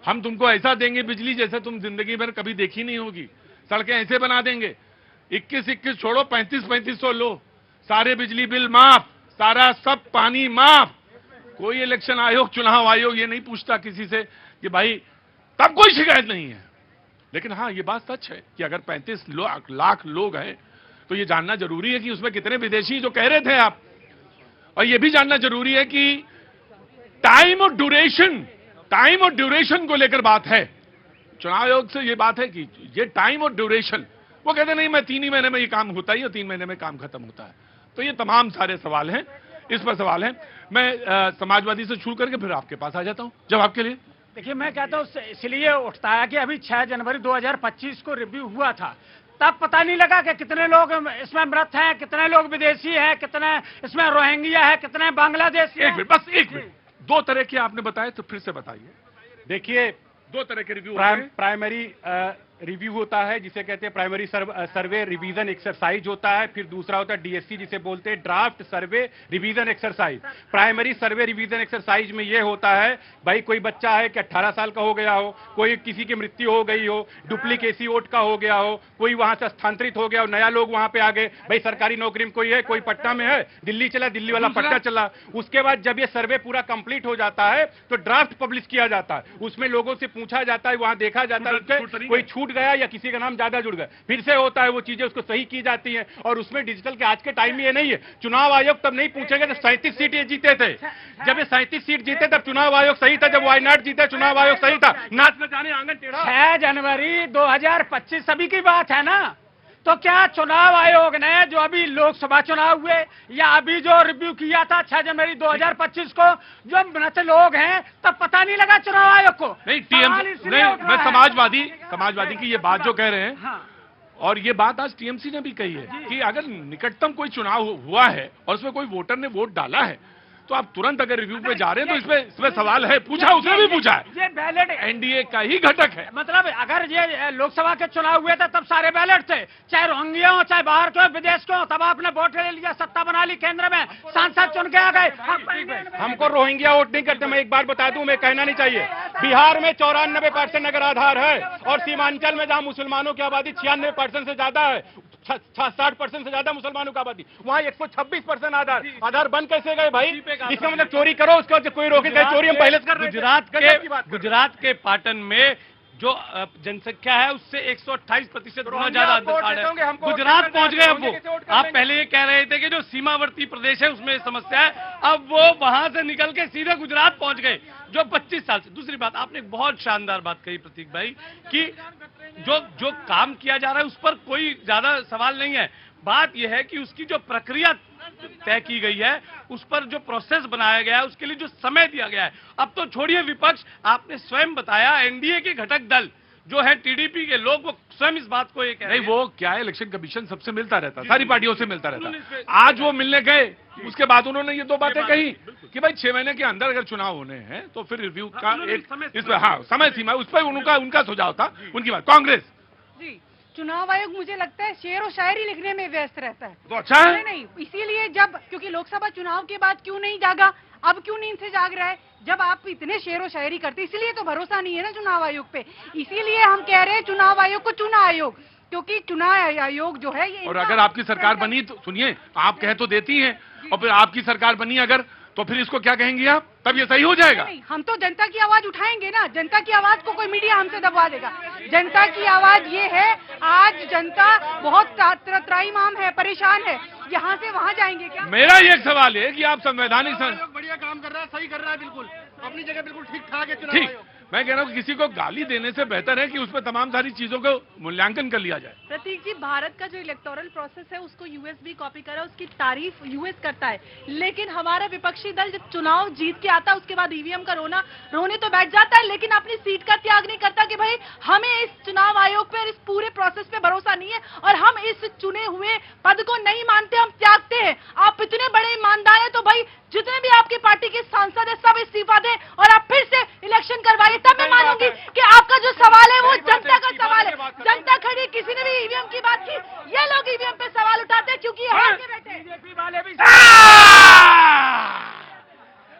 [SPEAKER 2] हम तुमको ऐसा देंगे बिजली जैसे तुम जिंदगी भर कभी देखी नहीं होगी, सड़कें ऐसे बना देंगे, 21 छोड़ो 3500 लो, सारे बिजली बिल माफ, सारा सब पानी माफ। कोई इलेक्शन आयोग, चुनाव आयोग ये नहीं पूछता किसी से कि भाई, तब कोई शिकायत नहीं है। लेकिन हाँ, ये बात सच है कि अगर 35 लाख लोग हैं तो ये जानना जरूरी है कि उसमें कितने विदेशी, जो कह रहे थे आप, और ये भी जानना जरूरी है कि टाइम और ड्यूरेशन को लेकर बात है। चुनाव आयोग से ये बात है कि ये टाइम और ड्यूरेशन, वो कहते नहीं मैं 3 ही महीने में ये काम होता ही और 3 महीने में काम खत्म होता है। तो ये तमाम सारे सवाल हैं, इस पर सवाल है। मैं समाजवादी से शुरू करके फिर आपके पास आ जाता हूं जवाब के लिए।
[SPEAKER 10] देखिए, मैं कहता हूँ इसलिए उठता है कि अभी 6 जनवरी 2025 को रिव्यू हुआ था, तब पता नहीं लगा कि कितने लोग इसमें मृत हैं, कितने लोग विदेशी हैं, कितने इसमें रोहिंग्या है, कितने बांग्लादेशी हैं।
[SPEAKER 2] बस एक मिनट, 2 तरह के आपने बताए तो फिर से बताइए।
[SPEAKER 4] देखिए,
[SPEAKER 2] 2 तरह के रिव्यू
[SPEAKER 4] प्राइमरी रिव्यू होता है जिसे कहते हैं प्राइमरी सर्वे रिवीजन एक्सरसाइज होता है, फिर दूसरा होता है डीएससी जिसे बोलते हैं ड्राफ्ट सर्वे रिवीजन एक्सरसाइज। प्राइमरी सर्वे रिवीजन एक्सरसाइज में यह होता है भाई कोई बच्चा है कि 18 साल का हो गया हो, कोई किसी की मृत्यु हो गई हो, डुप्लीकेसी वोट का हो गया हो, कोई वहां से स्थानांतरित हो गया हो, नया लोग वहां पे आ गए, भाई सरकारी नौकरी में कोई है, कोई पटना में है, दिल्ली चला, दिल्ली वाला पटना चला। उसके बाद जब ये सर्वे पूरा कंप्लीट हो जाता है तो ड्राफ्ट पब्लिश किया जाता है, उसमें लोगों से पूछा जाता है, वहां देखा जाता है कोई छूट गया या किसी का नाम ज्यादा जुड़ गया, फिर से होता है वो चीजें उसको सही की जाती हैं। और उसमें डिजिटल के आज के टाइम में ये नहीं है। चुनाव आयोग तब नहीं पूछेगा जब 37 सीट ये जीते थे, जब ये 37 सीट जीते तब चुनाव आयोग सही था, जब वायनाड जीते चुनाव आयोग सही था, नाच न जाने आंगन टेढ़ा।
[SPEAKER 10] 6 जनवरी 2025 सभी की बात है ना, तो क्या चुनाव आयोग ने जो अभी लोकसभा चुनाव हुए या अभी जो रिव्यू किया था 6 जनवरी 2025 को, जो मृत लोग हैं, तब पता नहीं लगा चुनाव आयोग को?
[SPEAKER 2] नहीं, मैं समाजवादी की ये बात जो कह रहे हैं, हाँ। और ये बात आज टीएमसी ने भी कही है कि अगर निकटतम कोई चुनाव हुआ है और उसमें कोई वोटर ने वोट डाला है तो आप तुरंत अगर रिव्यू पे जा रहे हैं तो इसमें सवाल है, पूछा, उसने भी पूछा है।
[SPEAKER 10] ये बैलेट
[SPEAKER 2] एनडीए का ही घटक है।
[SPEAKER 10] मतलब अगर ये लोकसभा के चुनाव हुए थे तब सारे बैलेट थे, चाहे रोहिंग्या हो, चाहे बाहर के विदेश के हो, तब आपने वोट ले लिया, सत्ता बना ली, केंद्र में सांसद चुन के आ गए।
[SPEAKER 4] हमको रोहिंग्या वोट नहीं करते। मैं एक बात बता दूं, मैं कहना नहीं चाहिए, बिहार में 94% नगर आधार है और सीमांचल में जहां मुसलमानों की आबादी 96% से ज्यादा है, 60% से ज्यादा मुसलमानों की आबादी, वहां 126% आधार बंद कैसे गए भाई? इसका मतलब चोरी करो, उसका कोई रोके, चोरी हम पहले से कर रहे हैं।
[SPEAKER 8] गुजरात के पाटन में जो जनसंख्या है उससे 128% गुना ज्यादा आधार कार्ड है। गुजरात पहुंच गए अब वो। आप पहले ये कह रहे थे कि जो सीमावर्ती प्रदेश है उसमें समस्या है, अब वो वहां से निकल के सीधे गुजरात पहुंच गए जो 25 साल से। दूसरी बात, आपने एक बहुत शानदार बात कही प्रतीक भाई कि जो काम किया जा रहा है उस पर कोई ज्यादा सवाल नहीं है। बात यह है कि उसकी जो प्रक्रिया तय की गई है, उस पर जो प्रोसेस बनाया गया है, उसके लिए जो समय दिया गया है। अब तो छोड़िए विपक्ष, आपने स्वयं बताया एनडीए के घटक दल जो है टीडीपी के लोग, वो स्वयं इस बात को ये कह रहे हैं।
[SPEAKER 2] नहीं, वो क्या है, इलेक्शन कमीशन सबसे मिलता रहता, सारी पार्टियों से मिलता रहता। आज वो मिलने गए, उसके बाद उन्होंने ये 2 बातें कही कि भाई 6 महीने के अंदर अगर चुनाव होने हैं तो फिर रिव्यू का एक इसमें समय सीमा, उस पर उनका सुझाव था, उनकी बात। कांग्रेस
[SPEAKER 7] जी, चुनाव आयोग मुझे लगता है शेर और शायरी लिखने में व्यस्त रहता है।
[SPEAKER 2] तो अच्छा है।
[SPEAKER 7] नहीं, इसीलिए क्योंकि लोकसभा चुनाव के बाद क्यों नहीं जागा, अब क्यों नींद से जाग रहा है? जब आप इतने शेर और शायरी करते, इसीलिए तो भरोसा नहीं है ना चुनाव आयोग पे। इसीलिए हम कह रहे हैं चुनाव आयोग को चुना आयोग, क्योंकि चुनाव आयोग जो है ये,
[SPEAKER 2] और अगर आपकी सरकार बनी तो सुनिए, आप कह तो देती हैं, और फिर आपकी सरकार बनी अगर, तो फिर इसको क्या कहेंगे आप? तब ये सही हो जाएगा।
[SPEAKER 7] नहीं, हम तो जनता की आवाज उठाएंगे ना। जनता की आवाज को कोई मीडिया हमसे दबा देगा? जनता की आवाज ये है, आज जनता बहुत त्राईमाम है, परेशान है, यहाँ से वहाँ जाएंगे क्या?
[SPEAKER 2] मेरा ये सवाल है कि आप संवैधानिक
[SPEAKER 9] बढ़िया काम कर रहा है, सही कर रहा है, बिल्कुल अपनी जगह बिल्कुल ठीक ठाक है चुनाव
[SPEAKER 2] ठीक,
[SPEAKER 9] आयोग।
[SPEAKER 2] मैं कह रहा हूँ किसी को गाली देने से बेहतर है कि उसमें तमाम सारी चीजों को मूल्यांकन कर लिया जाए।
[SPEAKER 3] प्रतीक जी, भारत का जो इलेक्टोरल प्रोसेस है उसको यूएस भी कॉपी करा, उसकी तारीफ यूएस करता है, लेकिन हमारा विपक्षी दल जब चुनाव जीत के आता है उसके बाद ईवीएम का रोने तो बैठ जाता है, लेकिन अपनी सीट का त्याग नहीं करता कि भाई हमें इस चुनाव आयोग पे, इस पूरे प्रोसेस पे भरोसा नहीं है और हम इस चुने हुए पद को नहीं मानते, हम त्यागते हैं। आप इतने बड़े ईमानदार हैं तो भाई जितने भी आपकी पार्टी के सांसद है सब इस्तीफा दें और आप फिर से इलेक्शन करवाइए, तब मैं मानूंगी कि आपका जो सवाल है वो जनता का सवाल है। जनता खड़ी, किसी ने भी ईवीएम की बात की, ये लोग ईवीएम पे सवाल उठाते हैं क्योंकि हार के बैठे।
[SPEAKER 10] बीजेपी वाले भी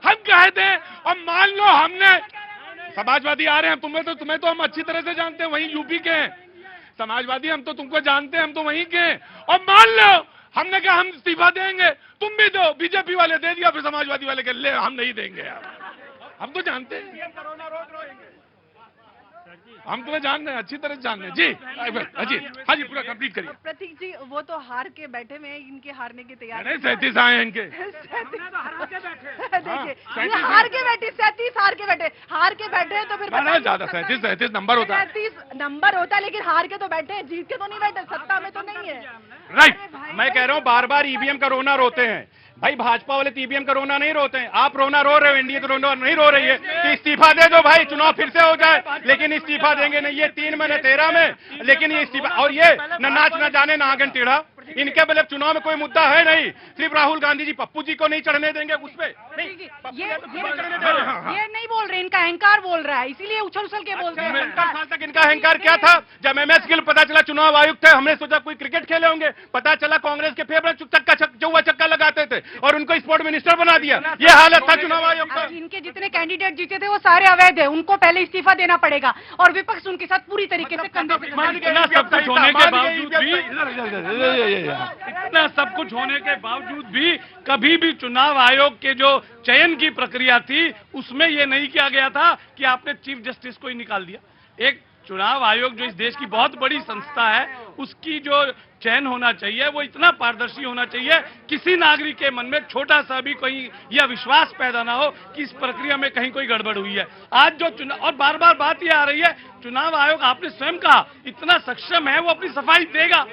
[SPEAKER 2] हम कहते हैं और मान लो हमने समाजवादी आ रहे हैं, तुम्हें तो हम अच्छी तरह से जानते हैं, वहीं यूपी के हैं समाजवादी, हम तो तुमको जानते हैं, हम तो वहीं के हैं। और मान लो हमने कहा हम इस्तीफा देंगे, तुम भी दो, बीजेपी वाले दे दिया, फिर समाजवादी वाले कह ले हम नहीं देंगे यार। हम तो जानते हैं, हम तुम्हें जान रहे हैं, अच्छी तरह जान रहे हैं। जी हाँ जी, पूरा कंप्लीट करिए।
[SPEAKER 3] प्रतीक जी, वो तो हार के बैठे में, इनके हारने की तैयारी
[SPEAKER 2] नहीं, 37 आए हैं इनके।
[SPEAKER 3] देखिए, ये हार के बैठे, 37 हार के बैठे हैं, तो फिर
[SPEAKER 2] ज्यादा 37 नंबर होता है,
[SPEAKER 3] 37 नंबर होता है, लेकिन हार के तो बैठे हैं, जीत के तो नहीं बैठे, सत्ता में तो नहीं है।
[SPEAKER 2] राइट।
[SPEAKER 4] मैं कह रहा हूँ बार बार ईवीएम का रोना रोते हैं भाई, भाजपा वाले तो ईवीएम का रोना नहीं रोते हैं, आप रोना रो रहे हो, एनडीए तो रोना नहीं रो रही है कि इस्तीफा दे दो भाई, चुनाव फिर से हो जाए, लेकिन इस्तीफा देंगे नहीं, ये 3 में न 13 में, लेकिन ये इस्तीफा, और ये न नाच न जाने न आंगन टेढ़ा, इनके मतलब चुनाव में कोई मुद्दा है नहीं, सिर्फ राहुल गांधी जी पप्पू जी को नहीं चढ़ने देंगे उस पे।
[SPEAKER 7] ये नहीं बोल रहे, इनका अहंकार बोल रहा है, इसीलिए उछल उछल के बोल रहे हैं।
[SPEAKER 4] 70 साल तक इनका अहंकार क्या था? जब एमएस गिल पता चला चुनाव आयुक्त थे, हमने सोचा कोई क्रिकेट खेले होंगे, पता चला कांग्रेस के फेवर चौवा चक्का लगाते थे और उनको स्पोर्ट मिनिस्टर बना दिया। ये हालत था चुनाव आयोग का।
[SPEAKER 7] इनके जितने कैंडिडेट जीते थे वो सारे अवैध है, उनको पहले इस्तीफा देना पड़ेगा और विपक्ष उनके साथ पूरी तरीके से कंधे से
[SPEAKER 8] सब कुछ होने के बावजूद भी, इतना सब कुछ होने के बावजूद भी कभी भी चुनाव आयोग के जो चयन की प्रक्रिया थी उसमें यह नहीं किया गया था कि आपने चीफ जस्टिस को ही निकाल दिया। एक चुनाव आयोग जो इस देश की बहुत बड़ी संस्था है, उसकी जो चयन होना चाहिए वो इतना पारदर्शी होना चाहिए, किसी नागरिक के मन में छोटा सा भी कोई यह विश्वास पैदा ना हो कि इस प्रक्रिया में कहीं कोई गड़बड़ हुई है। आज जो चुनाव, और बार बार बात यह आ रही है, चुनाव आयोग आपने स्वयं कहा इतना सक्षम है, वो अपनी सफाई देगा।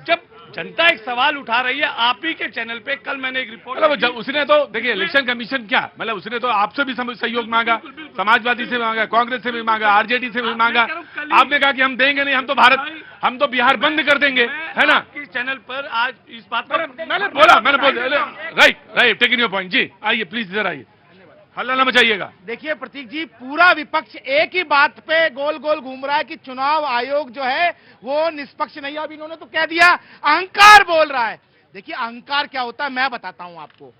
[SPEAKER 8] जब जनता एक सवाल उठा रही है, आप ही के चैनल पे कल मैंने एक रिपोर्ट,
[SPEAKER 2] मतलब उसने तो देखिए इलेक्शन कमीशन क्या, मतलब उसने तो आपसे भी सहयोग मांगा, समाजवादी से मांगा, कांग्रेस से भी मांगा, आरजेडी से भी मांगा, आपने कहा कि हम देंगे नहीं, हम तो बिहार बंद कर देंगे, है ना।
[SPEAKER 8] इस चैनल पर आज इस बात पर
[SPEAKER 2] मैंने बोला राइट, टेकिंग योर पॉइंट। जी आइए प्लीज, इधर आइए, हल्ला न मचाइएगा।
[SPEAKER 9] देखिए प्रतीक जी, पूरा विपक्ष एक ही बात पे गोल गोल घूम रहा है कि चुनाव आयोग जो है वो निष्पक्ष नहीं है। अब इन्होंने तो कह दिया अहंकार बोल रहा है। देखिए अहंकार क्या होता है मैं बताता हूं आपको।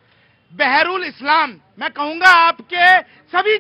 [SPEAKER 9] बहरुल इस्लाम, मैं कहूंगा आपके सभी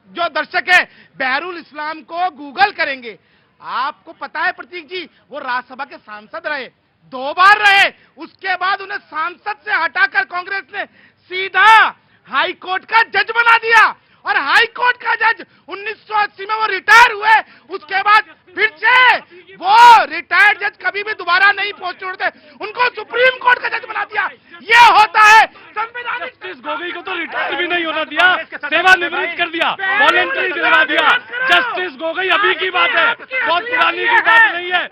[SPEAKER 9] जो दर्शक है बहरुल इस्लाम को गूगल करेंगे, आपको पता है प्रतीक जी वो राज्यसभा के सांसद रहे, 2 बार रहे, उसके बाद उन्हें सांसद से हटाकर कांग्रेस ने सीधा हाई कोर्ट का जज बना दिया और हाई कोर्ट का जज 1980 में वो रिटायर हुए, उसके बाद फिर से वो रिटायर्ड जज कभी भी दोबारा नहीं पोस्ट छोड़ते, उनको सुप्रीम कोर्ट का जज बना दिया। ये होता है संवैधानिक।
[SPEAKER 8] जस्टिस गोगोई को तो रिटायर भी नहीं होना दिया, सेवानिवृत्त कर दिया, वॉलेंटरी दिलवा दिया। जस्टिस गोगोई अभी की बात है, बहुत पुरानी की बात नहीं है,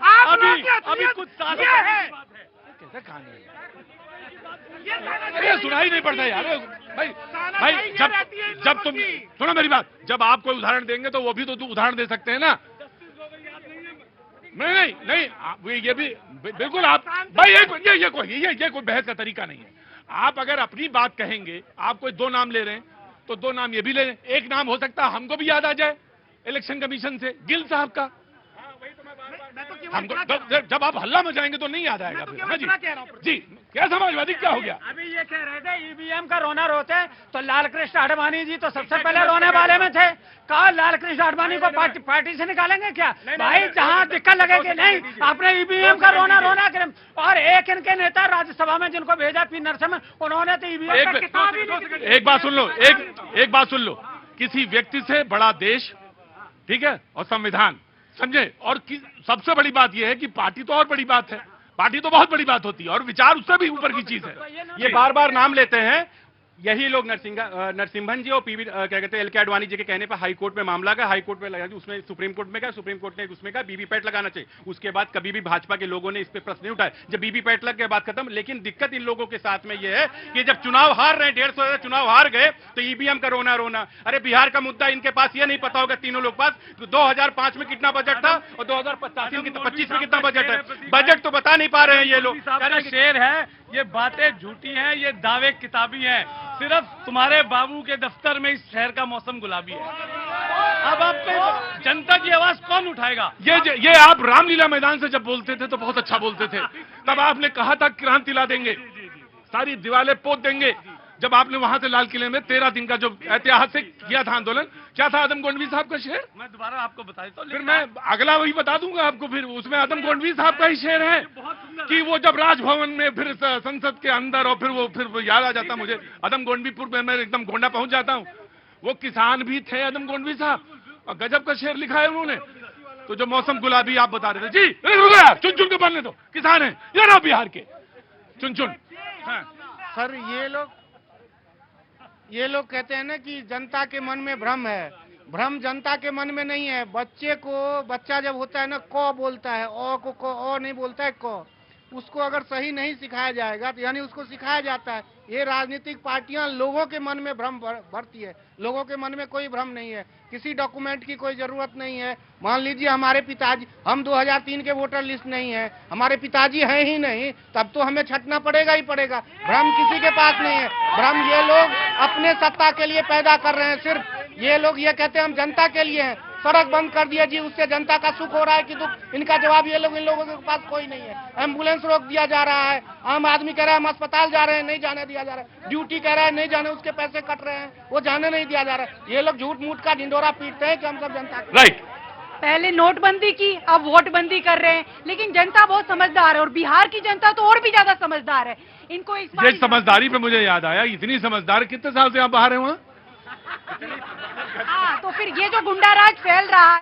[SPEAKER 8] अभी कुछ साल की बात है।
[SPEAKER 2] कैसा कहानी है? अरे सुनाई नहीं पड़ता यार भाई, जब तुम सुनो मेरी बात, जब आप कोई उदाहरण देंगे तो वो भी तो उदाहरण दे सकते हैं ना। नहीं, ये भी बिल्कुल आप भाई, ये कोई बहस का तरीका नहीं है। आप अगर अपनी बात कहेंगे, आप कोई 2 नाम ले रहे हैं तो 2 नाम ये भी ले लें, एक नाम हो सकता है हमको भी याद आ जाए इलेक्शन कमीशन से, गिल साहब का। हमको जब आप हल्ला मचाएंगे तो नहीं याद आएगा फिर। जी क्या समाजवादी क्या हो गया?
[SPEAKER 10] अभी ये कह रहे थे ईवीएम का रोना रोते तो लालकृष्ण आडवाणी जी तो सबसे पहले रोने वाले में थे। कहा लालकृष्ण आडवाणी को पार्टी से निकालेंगे क्या? भाई जहां दिक्कत लगेगी नहीं, आपने ईवीएम का रोना करें। और एक इनके नेता राज्यसभा में जिनको भेजा पी नरसिम्हा, उन्होंने तो ईवीएम का किताब ही नहीं।
[SPEAKER 2] एक बात सुन लो, किसी व्यक्ति से बड़ा देश, ठीक है, और संविधान, समझे। और सबसे बड़ी बात यह है कि पार्टी तो और बड़ी बात है, पार्टी तो बहुत बड़ी बात होती है और विचार उससे भी ऊपर की चीज है।
[SPEAKER 4] ये बार बार नाम लेते हैं, यही लोग नरसिम्हन जी और पीवी क्या कहते हैं एल.के. आडवाणी जी के कहने पर हाई कोर्ट में मामला गया, हाई कोर्ट में लगा, उसमें सुप्रीम कोर्ट में गया, सुप्रीम कोर्ट ने उसमें कहा वीवीपैट लगाना चाहिए। उसके बाद कभी भी भाजपा के लोगों ने इस पे प्रश्न नहीं उठाया, जब वीवीपैट लग गया बात खत्म। लेकिन दिक्कत इन लोगों के साथ में यह है कि जब चुनाव हार रहे, 150 चुनाव हार गए तो ईवीएम का रोना रोना। अरे बिहार का मुद्दा इनके पास यह नहीं पता होगा तीनों लोग पास 2005 में कितना बजट था और 2025 में कितना बजट है। बजट तो बता नहीं पा रहे हैं ये लोग।
[SPEAKER 8] शेर है, ये बातें झूठी हैं, ये दावे किताबी हैं। सिर्फ तुम्हारे बाबू के दफ्तर में इस शहर का मौसम गुलाबी है। अब आपको जनता की आवाज कौन उठाएगा?
[SPEAKER 2] ये आप रामलीला मैदान से जब बोलते थे तो बहुत अच्छा बोलते थे। तब आपने कहा था क्रांति ला देंगे, सारी दीवारें पोत देंगे। जब आपने वहां से लाल किले में 13 दिन का जो ऐतिहासिक किया था आंदोलन, क्या था आदम गोंडवी साहब का शेर?
[SPEAKER 8] मैं दोबारा आपको बता देता हूं,
[SPEAKER 2] फिर मैं अगला वही बता दूंगा आपको। फिर उसमें आदम गोंडवी साहब का ही शेर है कि वो जब राजभवन में फिर संसद के अंदर और फिर वो याद आ जाता मुझे आदम गोंडवीपुर में, मैं एकदम गोंडा पहुंच जाता हूं। वो किसान भी थे आदम गोंडवी साहब, और गजब का शेर लिखा है उन्होंने। तो जो मौसम गुलाबी आप बता रहे थे, जी चुन चुन के बनने दो, किसान है ये रहो बिहार के, चुन चुन।
[SPEAKER 9] सर ये लोग कहते हैं ना कि जनता के मन में भ्रम है। भ्रम जनता के मन में नहीं है। बच्चा जब होता है ना, क बोलता है, अ को क, अ नहीं बोलता है क। उसको अगर सही नहीं सिखाया जाएगा तो यानी उसको सिखाया जाता है। ये राजनीतिक पार्टियां लोगों के मन में भ्रम भरती है। लोगों के मन में कोई भ्रम नहीं है, किसी डॉक्यूमेंट की कोई जरूरत नहीं है। मान लीजिए हमारे पिताजी, हम 2003 के वोटर लिस्ट नहीं है, हमारे पिताजी हैं ही नहीं, तब तो हमें छटना पड़ेगा ही पड़ेगा। भ्रम किसी के पास नहीं है। भ्रम ये लोग अपने सत्ता के लिए पैदा कर रहे हैं। सिर्फ ये लोग ये कहते हैं हम जनता के लिए हैं। सड़क बंद कर दिया जी, उससे जनता का सुख हो रहा है कि दुख? इनका जवाब इन लोगों के पास कोई नहीं है। एम्बुलेंस रोक दिया जा रहा है, आम आदमी कह रहा है हम अस्पताल जा रहे हैं, नहीं जाने दिया जा रहा है। ड्यूटी कह रहा है नहीं जाने, उसके पैसे कट रहे हैं, वो जाने नहीं दिया जा रहा है। ये लोग झूठ मूठ का ढिंडोरा पीटते हैं कि हम सब जनता
[SPEAKER 2] राइट।
[SPEAKER 7] पहले नोटबंदी की, अब वोटबंदी कर रहे हैं। लेकिन जनता बहुत समझदार है और बिहार की जनता तो और भी ज्यादा समझदार है। इनको इस
[SPEAKER 2] ये समझदारी पे मुझे याद आया, इतनी समझदार कितने साल से आप बाहर हैं वहाँ?
[SPEAKER 7] हाँ, तो फिर ये जो गुंडाराज फैल रहा है